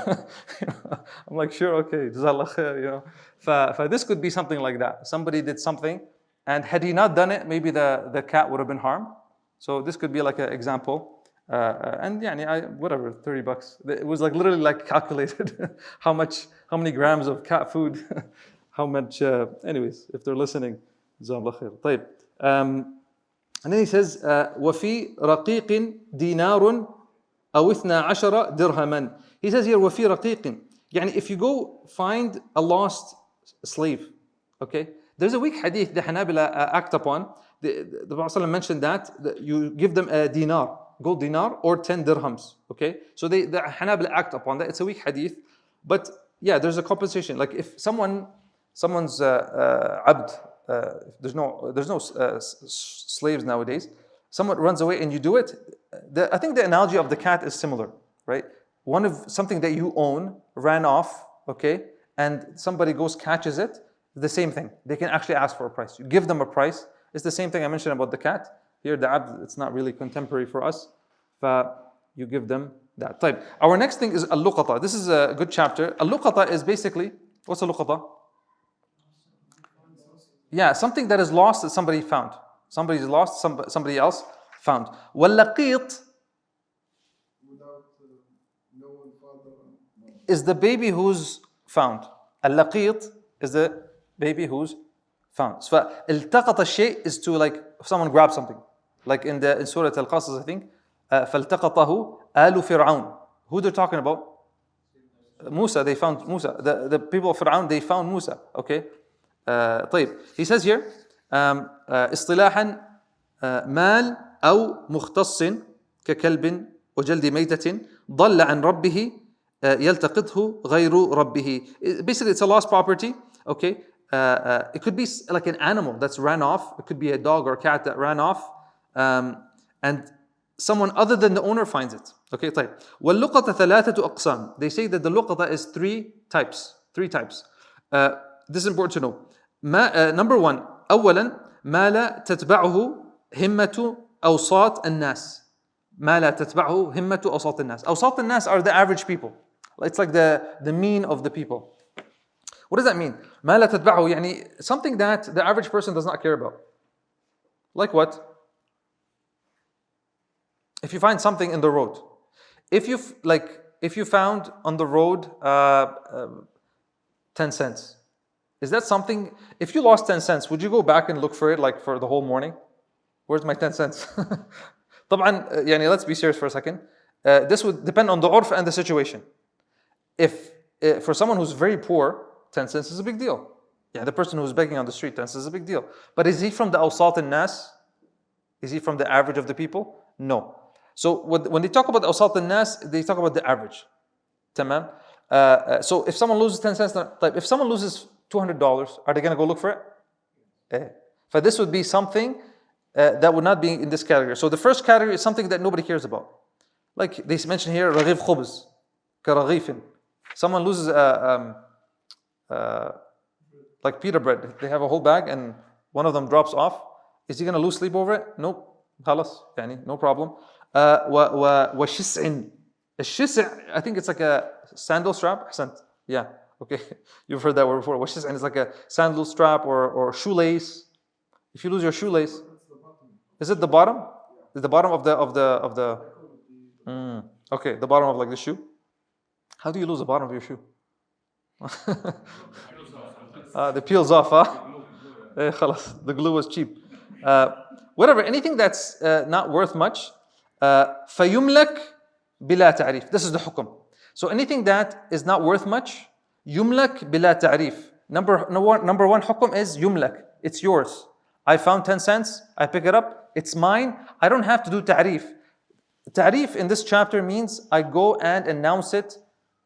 I'm like, sure, okay, jazakallah khair, this could be something like that. Somebody did something, and had he not done it, maybe the cat would have been harmed. So this could be like an example. And whatever, $30. It was like literally like calculated how many grams of cat food, how much. Anyways, if they're listening, jazakallah khair. طيب. And then he says, وفي رقيق دينار أو 12 درهما. He says here, وفي رقيق. يعني if you go find a lost slave, okay? There's a weak hadith the Hanabila act upon. The Prophet mentioned that you give them a dinar, gold dinar, or 10 dirhams, okay? So the Hanabila act upon that. It's a weak hadith, but yeah, there's a compensation. Like if someone's abd, there's no slaves nowadays. Someone runs away and you do it. I think the analogy of the cat is similar, right? Something that you own ran off, okay, and somebody goes catches it. The same thing. They can actually ask for a price. You give them a price. It's the same thing I mentioned about the cat. Here, the abd, it's not really contemporary for us. You give them that type. Our next thing is al-Luqata. This is a good chapter. Al-Luqata is basically, what's al-Luqata? Yeah, something that is lost that somebody found. Somebody's lost, somebody else found. Wal-Laqit is the baby who's found. Al-Laqit is the baby who's found. So التقط الشيء is to, like, if someone grabs something. Like in Surah Al-Qasas, I think, فَالْتَقَطَهُ آلُ فِرْعَوْنَ. Who they're talking about? Musa, they found Musa. The people of Fir'aun, they found Musa. Okay? طيب. He says here, اصطلاحا مال أو مختص ككلب وجلد ميتة ضل عن ربه يلتقطه غير ربه. Basically, it's a lost property. Okay? It could be like an animal that's ran off. It could be a dog or a cat that ran off, and someone other than the owner finds it. Okay, طيب. واللقطة ثلاثة أقسام. They say that the luqata is three types. This is important to know. Number one, أولا ما لا تتبعه همة أوساط الناس. ما لا تتبعه همة أوساط الناس. أوساط الناس are the average people. It's like the mean of the people. What does that mean? ما لا تتبعه يعني something that the average person does not care about. Like what? If you find something in the road, if you found on the road 10 cents, is that something? If you lost 10 cents, would you go back and look for it like for the whole morning? Where's my 10 cents? طبعا يعني let's be serious for a second. This would depend on the urf and the situation. If for someone who's very poor, 10 cents is a big deal. Yeah, the person who's begging on the street, 10 cents is a big deal. But is he from the awsat al-nas? Is he from the average of the people? No. So when they talk about the awsat al-nas, they talk about the average. Tamam? So if someone loses 10 cents, if someone loses $200, are they going to go look for it? For this would be something that would not be in this category. So the first category is something that nobody cares about. Like they mention here, رغيف خبز كرغيف. Someone loses like pita bread. They have a whole bag and one of them drops off. Is he going to lose sleep over it? Nope. خلاص. يعني no problem. وشسع. الشسع, I think it's like a sandal strap. أحسنت. Yeah. Okay. You've heard that word before. وشسع is like a sandal strap or shoelace. If you lose your shoelace, is it the bottom? Is the bottom of the okay, the bottom of like the shoe? How do you lose the bottom of your shoe? The peels off, huh? The glue was cheap. Whatever, anything that's not worth much. فَيُمْلَكْ بِلَا تَعْرِيف. This is the hukum. So anything that is not worth much, يُمْلَكْ بِلَا تَعْرِيف. Number one hukum is يُمْلَكْ. It's yours. I found 10 cents, I pick it up, it's mine. I don't have to do ta'rif. Ta'rif in this chapter means I go and announce it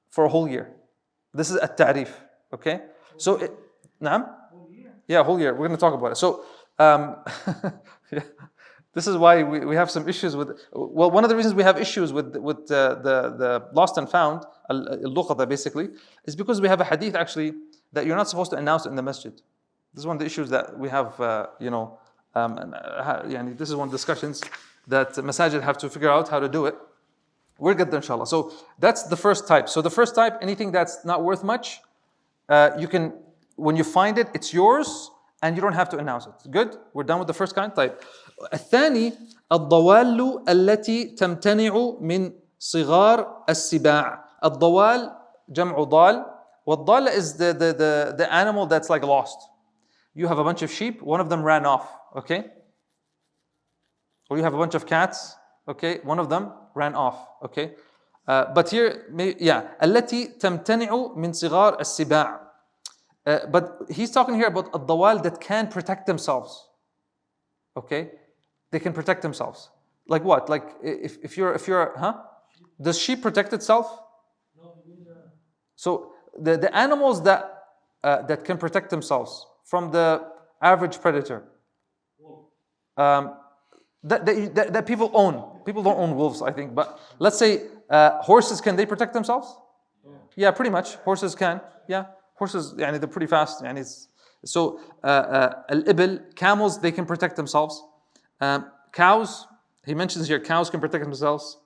for a whole year. This is at-ta'rif. Okay? So, نعم? Yeah, whole year. We're going to talk about it. So, yeah, this is why we have some issues with. Well, one of the reasons we have issues with the lost and found, al-luqata basically, is because we have a hadith actually that you're not supposed to announce it in the masjid. This is one of the issues that we have, this is one of the discussions that masajid have to figure out how to do it. We'll get there inshallah. So that's the first type. So the first type, anything that's not worth much, you can, when you find it, it's yours and you don't have to announce it. Good? We're done with the first kind type. الثاني الضوال التي تمتنع من صغار السباع. الضوال جمع ضال. والضال is the animal that's like lost. You have a bunch of sheep, one of them ran off, okay? Or you have a bunch of cats, okay? One of them ran off, okay? But here, التي تمتنع من صغار السباع. But he's talking here about الضوال that can protect themselves, okay? They can protect themselves. Like what? Like if you're Does sheep protect itself? No. So the animals that can protect themselves from the average predator, that people own. People don't own wolves, I think. But let's say horses, can they protect themselves? Yeah, pretty much. Horses can. Yeah, horses. They're pretty fast. So al-ibil, camels, they can protect themselves. Cows, he mentions here, cows can protect themselves.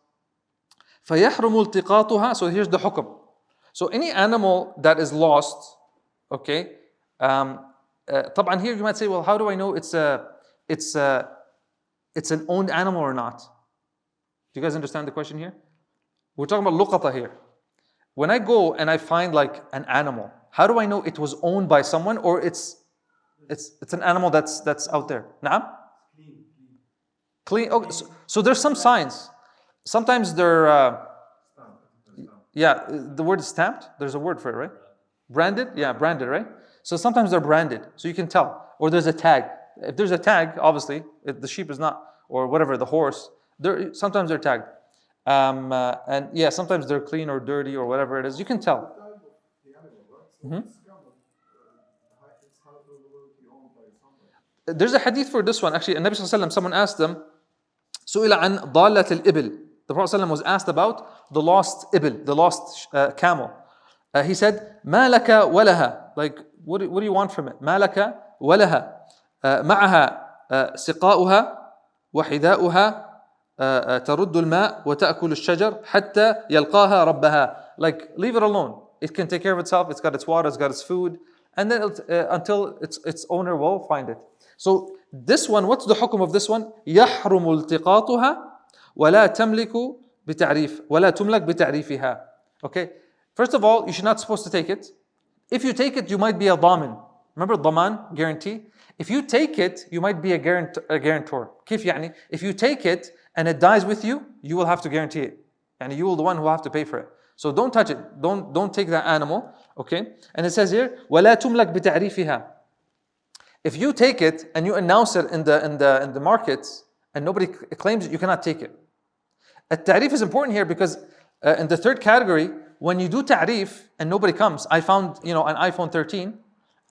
فَيَحْرُمُ الْتِقَاطُهَا. So here's the hukm. So any animal that is lost, okay, طبعا here you might say, well, how do I know it's an owned animal or not? Do you guys understand the question here? We're talking about luqata here. When I go and I find like an animal, how do I know it was owned by someone or it's an animal that's out there? Naam? Clean. Okay, so there's some signs. Sometimes they're the word is stamped. There's a word for it, right? Branded? Yeah, branded, right? So sometimes they're branded, so you can tell. Or there's a tag. If there's a tag, obviously, if the sheep is not, or whatever, the horse, sometimes they're tagged. And yeah, sometimes they're clean or dirty or whatever it is. You can tell. There's a hadith for this one. Actually, Nabi Sallallahu Alaihi Wasallam, someone asked them, سُئِلَ عَنْ ضَالَّةِ الْإِبِلِ. The Prophet ﷺ was asked about the lost ibil, the lost camel. He said, مَا لَكَ وَلَهَا. Like, what do you want from it? مَا لَكَ وَلَهَا. معها سقاؤها وحذاؤها ترد الماء وتأكل الشجر حتى يلقاها ربها. Like, leave it alone. It can take care of itself. It's got its water, it's got its food, and then until its owner will find it. So this one, what's the hukum of this one? يحرم التقاطها ولا تملك بتعريف ولا تملك بتعريفها. Okay. First of all, you're not supposed to take it. If you take it, you might be a damin. Remember daman, guarantee? If you take it, you might be a guarantor. كيف يعني? If you take it and it dies with you, you will have to guarantee it. And you will the one who will have to pay for it. So don't touch it. Don't take that animal. Okay? And it says here, وَلَا تُمْلَكْ بِتَعْرِيفِهَا. If you take it and you announce it in the markets and nobody claims it, you cannot take it. At-ta'rif is important here because in the third category, when you do ta'rif and nobody comes, I found an iPhone 13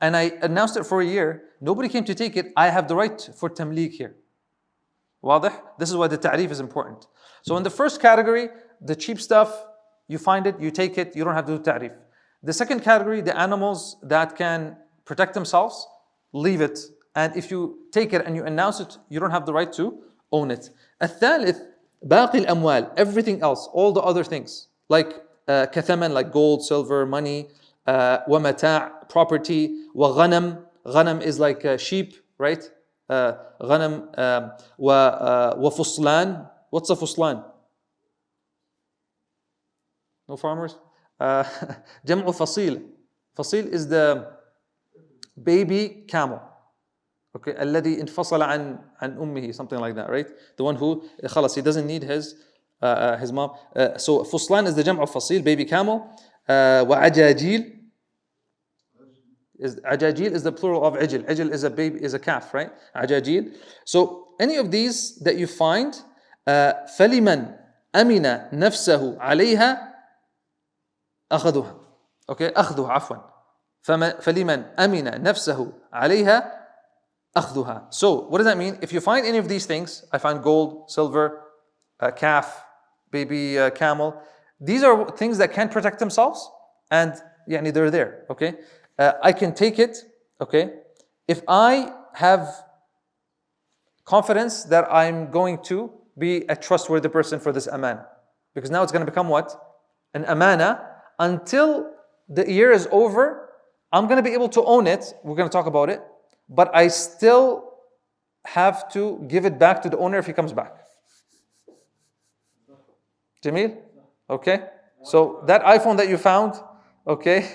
and I announced it for a year, nobody came to take it, I have the right for tamlik here. واضح? This is why the ta'rif is important. So in the first category, the cheap stuff, you find it, you take it, you don't have to do ta'rif. The second category, the animals that can protect themselves, leave it. And if you take it and you announce it, you don't have the right to own it. الثالث باقي الأموال, everything else, all the other things, like كثمن, like gold, silver, money, ومتاع, property, وغنم, غنم is like sheep, right? غنم, وفصلان, what's a fuslan? No farmers? جمع فصيل. فصيل is the baby camel. Okay, الذي انفصل عن أمه, something like that, right? The one who خلاص, he doesn't need his mom. So فصلان is the جمع فصيل, baby camel. وعجاجيل عجاجيل is the plural of عجل. عجل is a baby, is a calf, right? عجاجيل. So any of these that you find, فلمن أمن نفسه عليها أخذها. Okay, أخذها عفوا. فلمن أمن نفسه عليها أخذها. So what does that mean? If you find any of these things, I find gold, silver, calf, baby camel. These are things that can't protect themselves, and يعني they're there. Okay, I can take it. Okay, if I have confidence that I'm going to be a trustworthy person for this amana, because now it's going to become what? An amana. Until the year is over, I'm going to be able to own it. We're going to talk about it, but I still have to give it back to the owner if he comes back. Jamil? Okay? So that iPhone that you found, okay,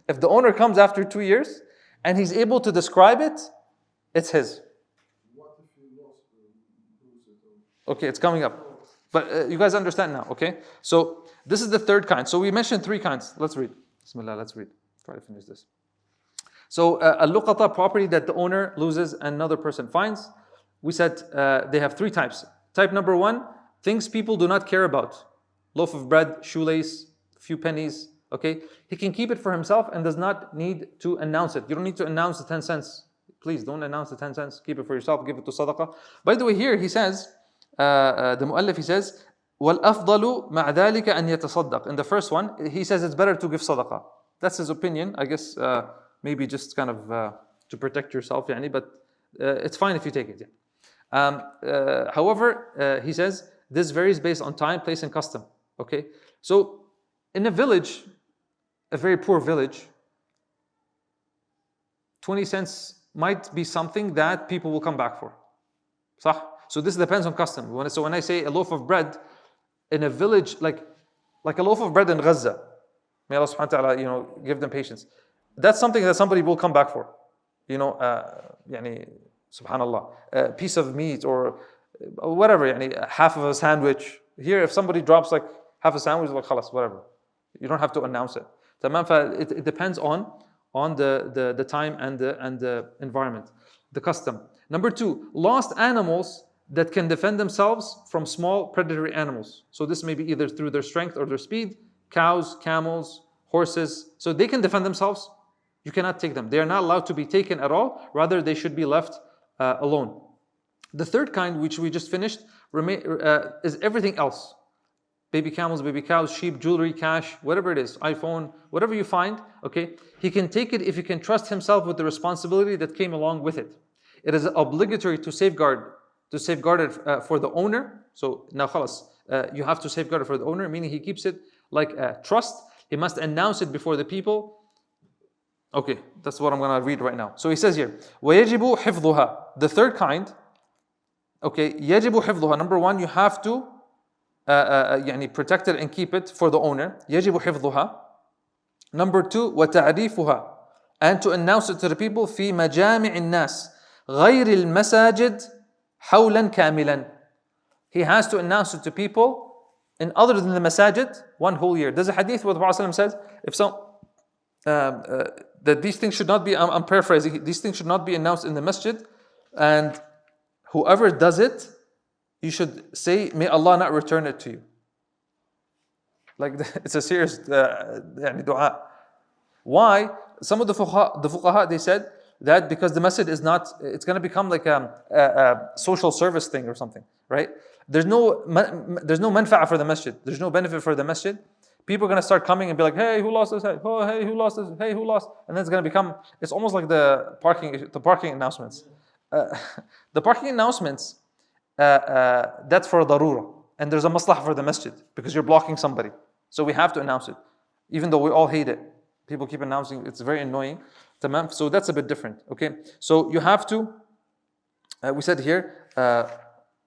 if the owner comes after 2 years and he's able to describe it, it's his. What if you lose it? Okay, it's coming up. But you guys understand now, okay? So this is the third kind. So we mentioned 3 kinds. Let's read. Bismillah, let's read. Try to finish this. So al-luqata, property that the owner loses and another person finds. We said they have 3 types. Type number 1, things people do not care about. Loaf of bread, shoelace, few pennies, okay? He can keep it for himself and does not need to announce it. You don't need to announce the 10 cents. Please don't announce the 10 cents. Keep it for yourself, give it to sadaqah. By the way, here he says, the mu'allif, he says, وَالْأَفْضَلُ مَعْ ذَلِكَ أَنْ يَتَصَدَّقْ. In the first one, he says it's better to give sadaqah. That's his opinion. I guess maybe just kind of to protect yourself, يعني, but it's fine if you take it. Yeah. However, he says, this varies based on time, place, and custom. Okay, so in a village, a very poor village, 20 cents might be something that people will come back for. صح? So this depends on custom. So when I say a loaf of bread in a village, like a loaf of bread in Gaza, may Allah subhanahu wa ta'ala, give them patience. That's something that somebody will come back for. يعني, subhanallah, a piece of meat or whatever, يعني, half of a sandwich. Here, if somebody drops like half a sandwich, like khalas, whatever. You don't have to announce it. It depends on the time and the environment, the custom. Number 2, lost animals that can defend themselves from small predatory animals. So this may be either through their strength or their speed. Cows, camels, horses. So they can defend themselves. You cannot take them. They are not allowed to be taken at all. Rather, they should be left alone. The third kind, which we just finished, is everything else. Baby camels, baby cows, sheep, jewelry, cash, whatever it is, iPhone, whatever you find, okay? He can take it if he can trust himself with the responsibility that came along with it. It is obligatory to safeguard it for the owner. So now khalas, you have to safeguard it for the owner, meaning he keeps it like a trust. He must announce it before the people. Okay, that's what I'm going to read right now. So he says here, وَيَجِبُ حِفْظُهَا. The third kind, okay, يَجِبُ حِفْظُهَا. Number 1, you have to يعني protect it and keep it for the owner. يَجِبُ حِفْظُهَا. Number 2, وَتَعْرِيفُهَا. And to announce it to the people في مجامع الناس غير المساجد حولا كاملا. He has to announce it to people in other than the masajid 1 whole year. There's a hadith where the Prophet says, if some that these things should not be, I'm paraphrasing, these things should not be announced in the masjid, and whoever does it, you should say, may Allah not return it to you. Like it's a serious dua. Why? Some of the fuqaha, they said that because the masjid is not, it's going to become like a social service thing or something, right? There's no manfa'a for the masjid. There's no benefit for the masjid. People are going to start coming and be like, hey, who lost this? Oh, hey, who lost this? Hey, who lost? And then it's going to become, it's almost like the parking announcements. The parking announcements, that's for darura. And there's a maslahah for the masjid because you're blocking somebody. So we have to announce it. Even though we all hate it. People keep announcing, it's very annoying. So that's a bit different, okay? So you have to, we said here,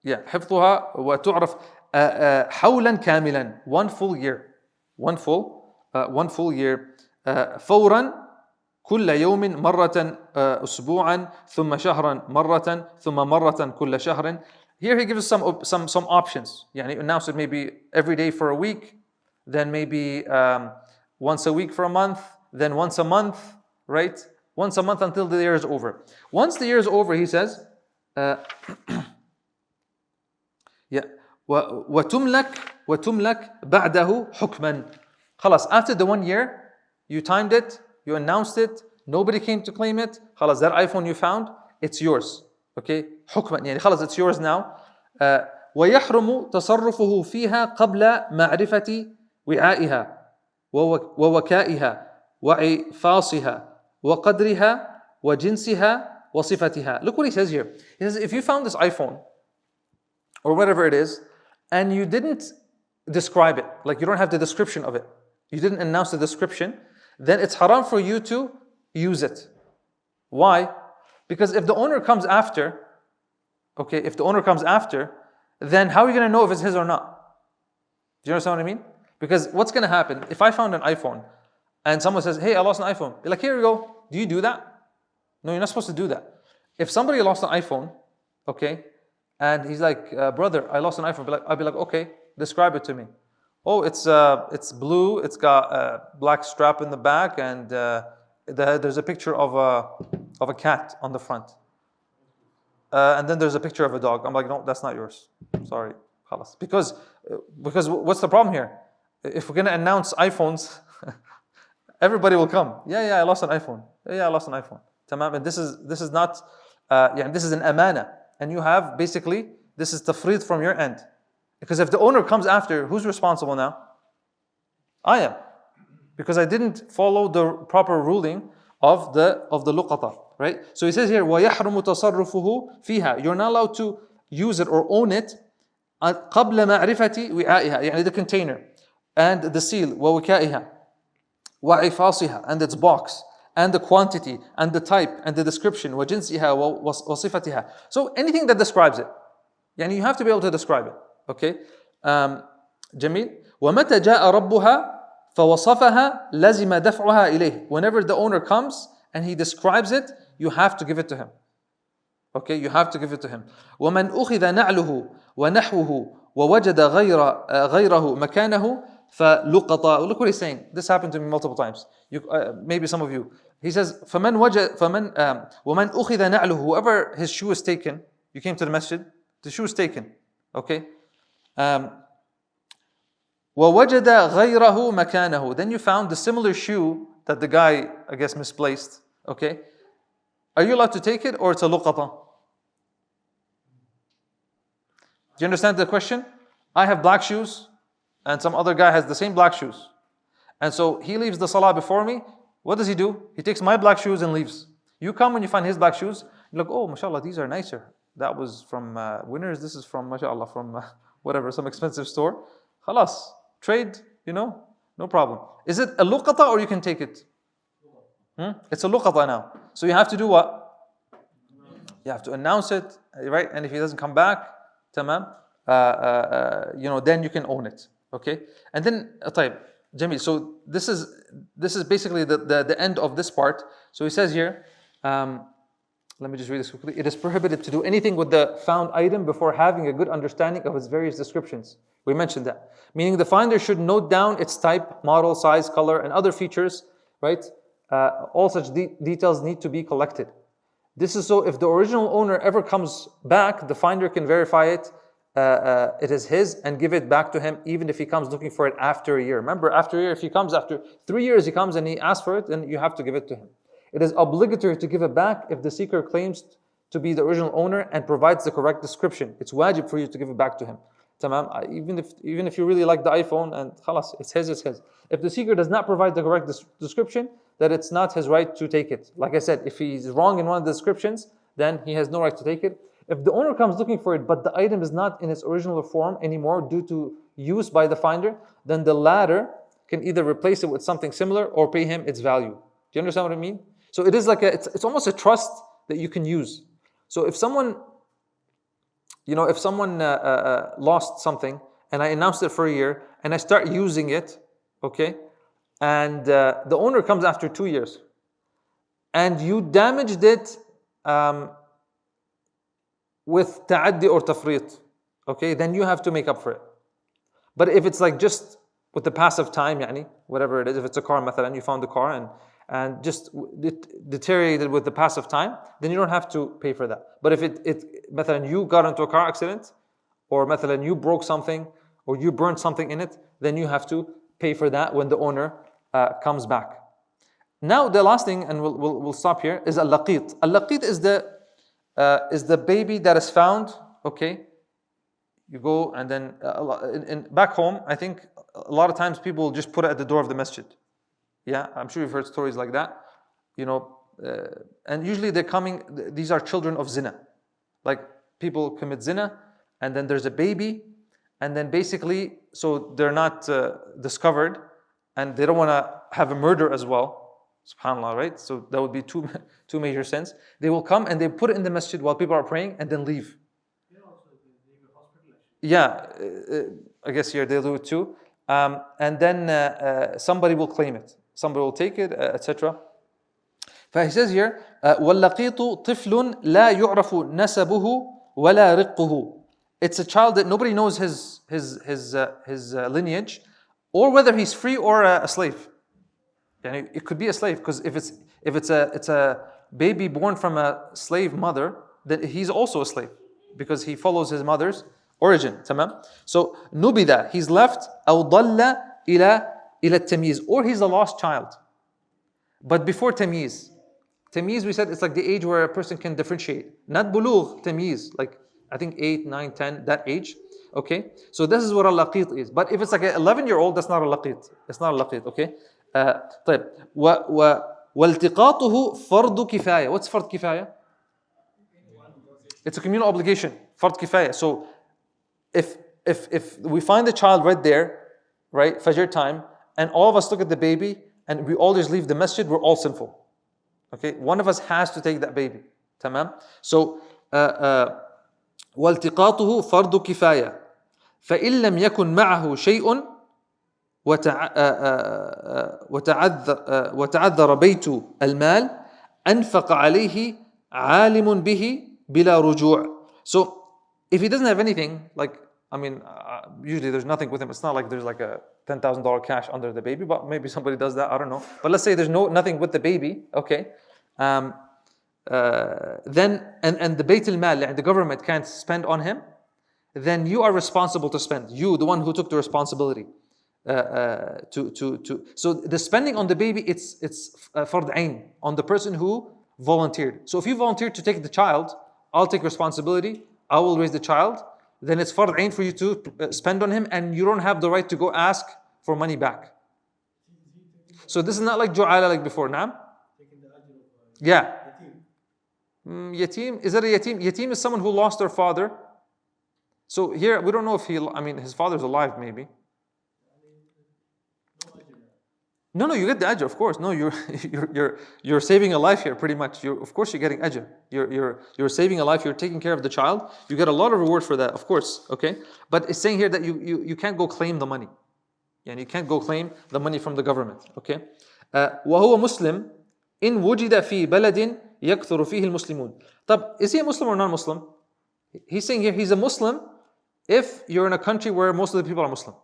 حفظها وتعرف حولا كاملا, 1 full year. 1 full year. فورا كل يوم مرة أسبوعا ثم شهرا مرة ثم مرة كل شهر. Here he gives us some options. يعني announce it maybe every day for a week, then maybe once a week for a month, then once a month, right? Once a month until the year is over. Once the year is over, he says, وتملك بعده حكما. خلاص, after the 1 year, you timed it, you announced it, nobody came to claim it, خلاص, that iPhone you found, it's yours. Okay? حكما يعني خلاص, it's yours now. ويحرم تصرفه فيها قبل معرفة وعائها ووكائها وعفاصها وقدرها وجنسها وصفتها. Look what he says here. He says, if you found this iPhone or whatever it is, and you didn't describe it, like you don't have the description of it, you didn't announce the description, then it's haram for you to use it. Why? Because if the owner comes after, okay, if the owner comes after, then how are you going to know if it's his or not? Do you understand what I mean? Because what's going to happen, if I found an iPhone and someone says, hey, I lost an iPhone, be like, here you go. Do you do that? No, you're not supposed to do that. If somebody lost an iPhone, okay, and he's like, brother, I lost an iPhone, I'll be like, okay, describe it to me. Oh, it's blue, it's got a black strap in the back, and there's a picture of a cat on the front. And then there's a picture of a dog. I'm like, no, that's not yours. Sorry. Khalas. Because what's the problem here? If we're going to announce iPhones, everybody will come. Yeah, I lost an iPhone. Yeah, I lost an iPhone. Tamam. And this is not, this is an amana. And you have basically, this is tafrid from your end. Because if the owner comes after, who's responsible now? I am. Because I didn't follow the proper ruling of the luqata. Right? So he says here, وَيَحْرُمُ تَصَرُّفُهُ فِيهَا. You're not allowed to use it or own it قَبْلَ مَعْرِفَةِ وِعَائِهَا, يعني the container, and the seal, وَوِكَائِهَا, وَعِفَاصِهَا, and its box, and the quantity, and the type, and the description, وَجِنْسِهَا وَصِفَتِهَا. So anything that describes it. يعني you have to be able to describe it. Okay? جميل. وَمَتَى جَاءَ رَبُّهَا فَوَصَفَهَا لَزِمَ دَفْعُهَا إِلَيْهِ. Whenever the owner comes and he describes it, you have to give it to him. Okay, you have to give it to him. وَمَنْ أُخِذَ نَعْلُهُ وَنَحْوُهُ وَوَجَدَ غَيْرَهُ مَكَانَهُ فَلُقَطَ. Look what he's saying. This happened to me multiple times. Maybe some of you. He says, وَمَنْ أُخِذَ نَعْلُهُ. Whoever his shoe is taken, you came to the masjid, the shoe is taken. Okay? وَوَجَدَ غَيْرَهُ مَكَانَهُ. Then you found the similar shoe that the guy, I guess, misplaced. Okay? Are you allowed to take it, or it's a luqata? Do you understand the question? I have black shoes, and some other guy has the same black shoes. And so he leaves the salah before me. What does he do? He takes my black shoes and leaves. You come and you find his black shoes. You're like, oh, mashallah, these are nicer. That was from Winners. This is from, mashallah, from whatever, some expensive store. Khalas, trade, no problem. Is it a luqata, or you can take it? It's a luqata now. So you have to do what? You have to announce it, right? And if he doesn't come back, tamam, then you can own it. Okay? And then, طيب, Jamil. So this is basically the end of this part. So he says here, let me just read this quickly. It is prohibited to do anything with the found item before having a good understanding of its various descriptions. We mentioned that. Meaning the finder should note down its type, model, size, color, and other features, right? All such details need to be collected. This is so if the original owner ever comes back, the finder can verify it, it is his, and give it back to him, even if he comes looking for it after a year. Remember, after a year, if he comes after 3 years, he comes and he asks for it, then you have to give it to him. It is obligatory to give it back if the seeker claims to be the original owner and provides the correct description. It's wajib for you to give it back to him. Tamam? Even if you really like the iPhone and khalas, it's his. If the seeker does not provide the correct description, then it's not his right to take it. Like I said, if he's wrong in one of the descriptions, then he has no right to take it. If the owner comes looking for it, but the item is not in its original form anymore due to use by the finder, then the latter can either replace it with something similar or pay him its value. Do you understand what I mean? So it is like it's almost a trust that you can use. So if someone lost something and I announced it for a year and I start using it, okay, and the owner comes after 2 years and you damaged it with ta'addi or tafrit, okay, then you have to make up for it. But if it's like just with the passive time, whatever it is, if it's a car, مثلا, you found the car and just deteriorated with the passive time, then you don't have to pay for that. But if مثلا, you got into a car accident, or مثلا, you broke something, or you burned something in it, then you have to pay for that when the owner comes back. Now the last thing, and we'll stop here, is al-laqit. Al-laqit is the baby that is found. Okay, you go and then back home, I think a lot of times people just put it at the door of the masjid. Yeah, I'm sure you've heard stories like that. You know, and usually they're coming. These are children of zina. Like people commit zina, and then there's a baby, and then basically, so they're not discovered, and they don't want to have a murder as well. SubhanAllah, right? So that would be two major sins. They will come and they put it in the masjid while people are praying and then leave. Yeah, I guess here they'll do it too. And then somebody will claim it. Somebody will take it, etc. He says here, وَاللَّقِيطُ طِفْلٌ لَا يُعْرَفُ نَسَبُهُ وَلَا رِقُّهُ. It's a child that nobody knows his lineage, or whether he's free or a slave. And it could be a slave, because if it's a baby born from a slave mother, then he's also a slave because he follows his mother's origin. Tamam. So nubida, he's left. أو ضل إلى التمييز, or he's a lost child. But before tamyiz, we said it's like the age where a person can differentiate. Not bulugh, tamyiz, like I think 8, 9, 10, that age. Okay, so this is what al-laqit is. But if it's like an 11-year-old, that's not a-laqit. It's not a-laqit. Okay. طيب والتقاطه فرض كفاية. What's فرض كفاية? It's a communal obligation. فرض كفاية. So if we find the child right there, right, Fajr time, and all of us look at the baby and we all just leave the masjid, we're all sinful. Okay, one of us has to take that baby. تمام. So والتقاطه فرض كفاية فإن لم يكن معه شيء وتعذر بيت المال أنفق عليه عالم به بلا رجوع. So if he doesn't have anything, like I mean, usually there's nothing with him. It's not like there's like a $10,000 cash under the baby, but maybe somebody does that. I don't know. But let's say there's nothing with the baby. Okay, then and the Bayt al-Mal, the government can't spend on him. Then you are responsible to spend. You, the one who took the responsibility. So the spending on the baby, it's fard ain, on the person who volunteered. So if you volunteered to take the child, I'll take responsibility, I will raise the child, then it's fard ain for you to spend on him, and you don't have the right to go ask for money back. So this is not like ju'ala like before. Naam? Yeah. Yatim, is that a yatim? Yatim is someone who lost their father. So here we don't know if his father's alive maybe. No, you get the ajr, of course. No, you're saving a life here, pretty much. Of course, you're getting ajr. You're saving a life. You're taking care of the child. You get a lot of reward for that, of course. Okay, but it's saying here that you can't go claim the money. Yeah, you can't go claim the money from the government. Okay, وهو مسلم إن وجد في بلد يكثر فيه المسلمون. طب, is he a Muslim or non-Muslim? He's saying here he's a Muslim if you're in a country where most of the people are Muslim.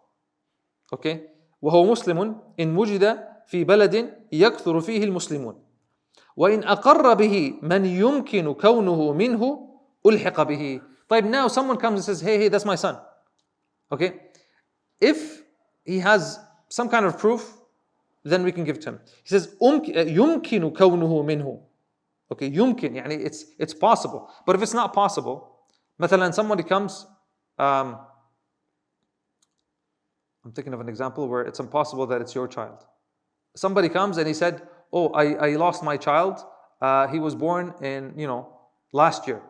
Okay. وهو مسلم إن وجد في بلد يكثر فيه المسلمون وإن أقر به من يمكن كونه منه ألحق به. طيب, now someone comes and says, hey, that's my son. Okay, if he has some kind of proof, then we can give it to him. He says يمكن كونه منه. Okay, يمكن, يعني it's possible. But if it's not possible, مثلا somebody comes, I'm thinking of an example where it's impossible that it's your child. Somebody comes and he said, oh, I lost my child. He was born in, last year.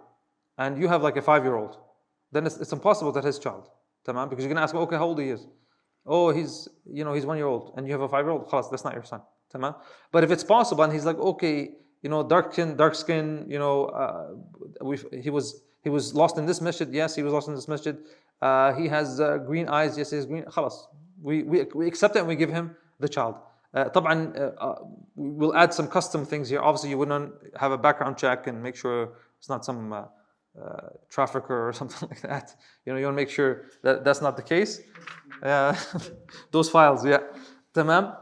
And you have like a 5-year-old. Then it's impossible that his child. Tamam? Because you're going to ask him, okay, how old he is? Oh, he's 1 year old. And you have a 5-year-old. Khalas, that's not your son. Tamam? But if it's possible and he's like, okay, dark skin, he was lost in this masjid. Yes, he was lost in this masjid. He has green eyes. Yes, he has green. Khalas. We accept it and we give him the child. طبعا, we'll add some custom things here. Obviously, you wouldn't have a background check and make sure it's not some trafficker or something like that. You want to make sure that that's not the case. Those files, yeah. Tamam.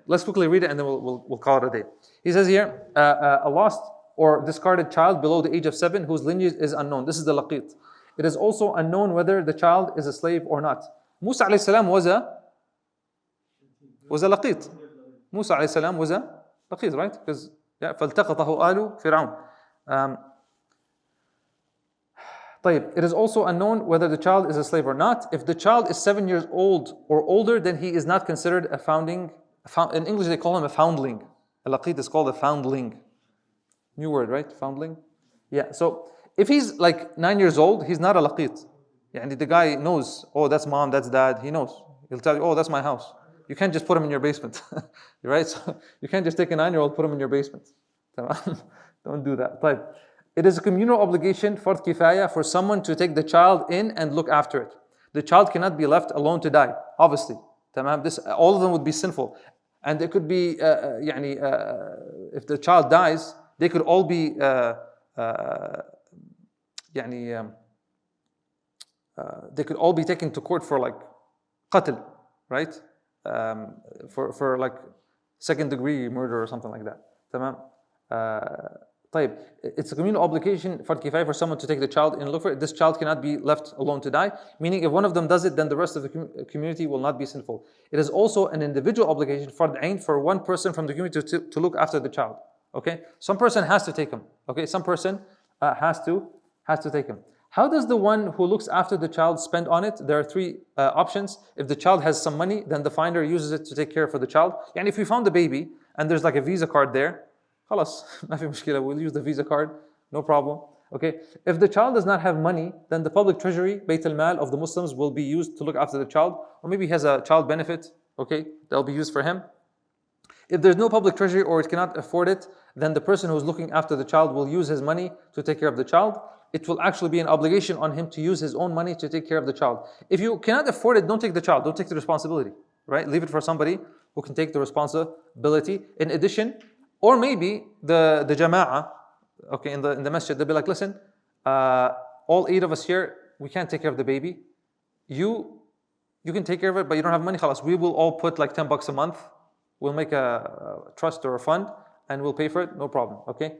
Let's quickly read it and then we'll call it a day. He says here, a lost or discarded child below the age of 7 whose lineage is unknown. This is the laqit. It is also unknown whether the child is a slave or not. Musa alayhi salam was a laqit. Musa alayhi salam was a لقيط, right? Because yeah, فالتقطه آل فرعون. طيب, it is also unknown whether the child is a slave or not. If the child is 7 years old or older, then he is not considered a founding. In English, they call him a foundling. A laqit is called a foundling. New word, right? Foundling. Yeah. So if he's like 9 years old, he's not a laqit. The guy knows. Oh, that's mom, that's dad. He knows. He'll tell you, oh, that's my house. You can't just put him in your basement, right? So you can't just take a 9-year-old, put him in your basement. Don't do that. طيب. It is a communal obligation, fard kifaya, for someone to take the child in and look after it. The child cannot be left alone to die, obviously. All of them would be sinful. And it could be, if the child dies, they could all be, they could all be taken to court for like qatl, right? For like second degree murder or something like that. طيب, it's a communal obligation for kifaya for someone to take the child and look for it. This child cannot be left alone to die, meaning if one of them does it, then the rest of the community will not be sinful. It is also an individual obligation for one person from the community to look after the child. Okay, some person has to take him. Okay, some person has to take him. How does the one who looks after the child spend on it? There are three options. If the child has some money, then the finder uses it to take care for the child. And if we found the baby and there's like a Visa card there, خلاص, ما في مشكلة, we'll use the Visa card, no problem. Okay. If the child does not have money, then the public treasury, Bayt al-Mal of the Muslims, will be used to look after the child. Or maybe he has a child benefit, okay, that'll be used for him. If there's no public treasury or it cannot afford it, then the person who's looking after the child will use his money to take care of the child. It will actually be an obligation on him to use his own money to take care of the child. If you cannot afford it, don't take the child, don't take the responsibility, right? Leave it for somebody who can take the responsibility. In addition, or maybe the jama'ah, okay, in the masjid, they'll be like, listen, all 8 of us here, we can't take care of the baby. You can take care of it, but you don't have money, khalas. We will all put like $10 a month. We'll make a trust or a fund and we'll pay for it, no problem, okay?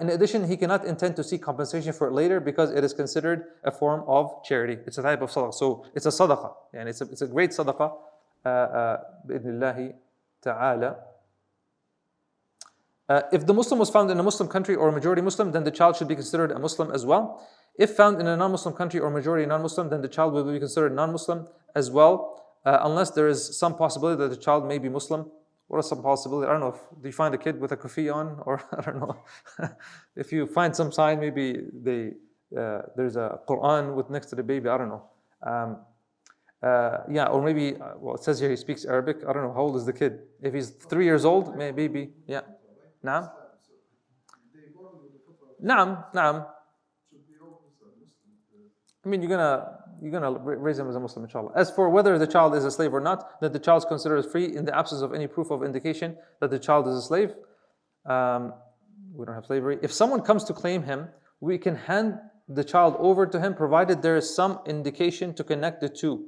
In addition, he cannot intend to seek compensation for it later because it is considered a form of charity. It's a type of sadaqah. So it's a sadaqah. And it's a great sadaqah. Bi'idhnillahi ta'ala. If the Muslim was found in a Muslim country or a majority Muslim, then the child should be considered a Muslim as well. If found in a non-Muslim country or majority non-Muslim, then the child will be considered non-Muslim as well, unless there is some possibility that the child may be Muslim. What is some possibility? I don't know. Do you find a kid with a kufi on? Or I don't know. If you find some sign, maybe there's a Quran with next to the baby. I don't know. Or maybe, it says here he speaks Arabic. I don't know. How old is the kid? If he's 3 years old, maybe, yeah. نعم نعم I mean, you're gonna raise him as a Muslim, inshallah. As for whether the child is a slave or not, that the child is considered free in the absence of any proof of indication that the child is a slave. We don't have slavery. If someone comes to claim him, we can hand the child over to him, provided there is some indication to connect the two.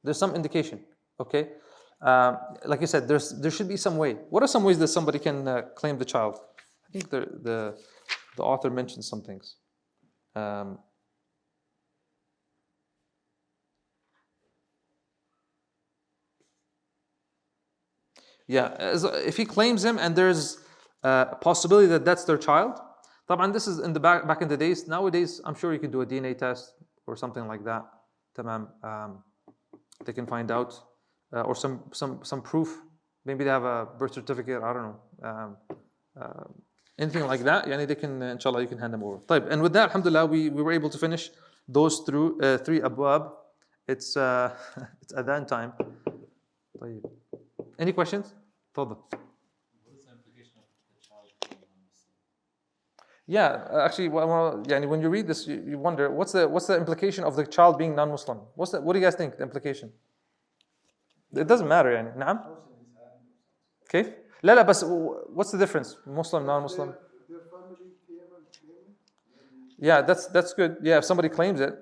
There's some indication, okay? Like I said, there should be some way. What are some ways that somebody can claim the child? I think the author mentions some things. If he claims him and there's a possibility that that's their child. طبعا this is in the back in the days. Nowadays, I'm sure you can do a DNA test or something like that. They can find out. Or some proof. Maybe they have a birth certificate, I don't know. Anything like that, they can, inshallah, you can hand them over. طيب, and with that, alhamdulillah, we were able to finish those through 3 abwab. It's adhan time. طيب. Any questions? تفضل. What is the implication of the child being non-Muslim? Actually, when you read this, you wonder what's the implication of the child being non-Muslim? What do you guys think the implication? It doesn't matter, نعم. كيف؟ لا بس what's the difference? Muslim, non-Muslim? Their family came and claimed. Yeah, that's good. Yeah, if somebody claims it,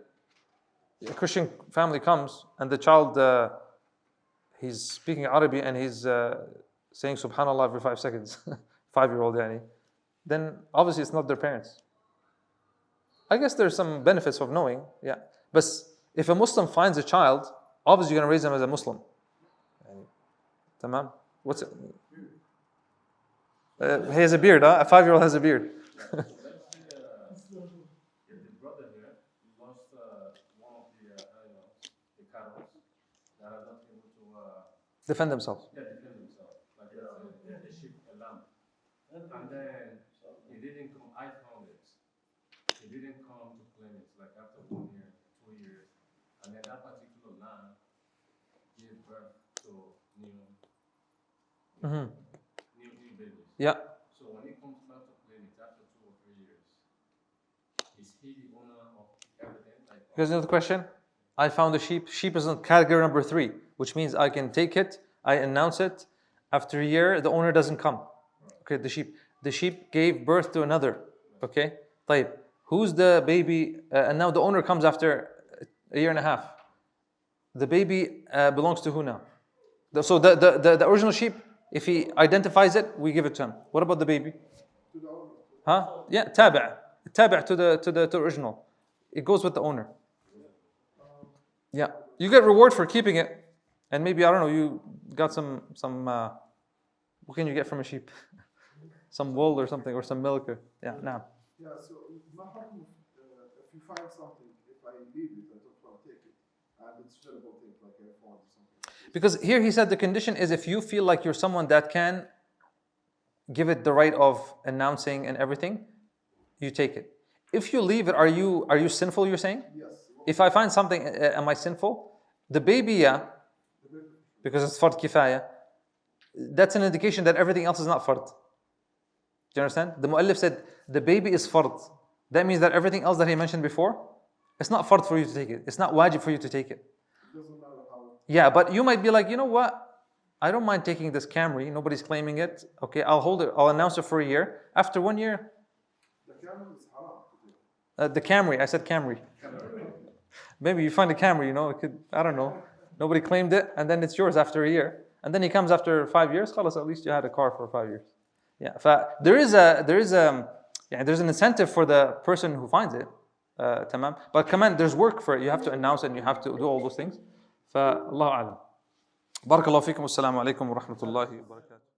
a Christian family comes and the child he's speaking Arabic and he's saying Subhanallah every 5 seconds, 5-year-old then obviously it's not their parents. I guess there's some benefits of knowing, but if a Muslim finds a child, obviously you're going to raise them as a Muslim. Tamam? What's it? So He has a beard, huh? A 5-year-old has a beard. Let's say if the brother here lost one of the animals, the cattle, that are not able to Defend themselves. defend themselves, like a sheep, a lamb, and then he didn't come. I found it. He didn't come to claim it, like after 1 year, 2 years, and then that particular lamb gave birth to new babies. Yeah. So when he comes back to claim it after 2 or 3 years, is he the owner of everything? Like, Here's another question. I found a sheep. Sheep is in category number 3, which means I can take it, I announce it. After a year, the owner doesn't come. Okay, the sheep. The sheep gave birth to another. Okay? طيب. Who's the baby? And now the owner comes after a year and a half. The baby belongs to who now? So the original sheep, if he identifies it, we give it to him. What about the baby? Huh? Yeah, tabi'. Tabi' to the original. It goes with the owner. Yeah. You get reward for keeping it. And maybe, I don't know, you got some what can you get from a sheep? Some wool or something, or some milk. Yeah, now. Yeah, so my problem, if you find something, if I leave it, I don't want to take it, and it's valuable thing, like a phone or something. Because here he said the condition is if you feel like you're someone that can give it the right of announcing and everything, you take it. If you leave it, are you sinful, you're saying? Yes. If I find something, am I sinful? The baby, yeah, because it's fard kifaya. That's an indication that everything else is not fard. Do you understand? The mu'allif said the baby is fard. That means that everything else that he mentioned before, it's not fard for you to take it. It's not wajib for you to take it. Doesn't matter how. Yeah, but you might be like, you know what? I don't mind taking this Camry. Nobody's claiming it. Okay, I'll hold it. I'll announce it for a year. After 1 year, The camera is haram. the Camry. I said Camry. Maybe you find a Camry. You know, it could. I don't know. Nobody claimed it, and then it's yours after a year. And then he comes after 5 years. خلاص, at least you had a car for 5 years. Yeah. There's an incentive for the person who finds it. تمام. But come on, there's work for it. You have to announce it and you have to do all those things. فالله أعلم. بارك الله فيكم والسلام عليكم ورحمة الله وبركاته.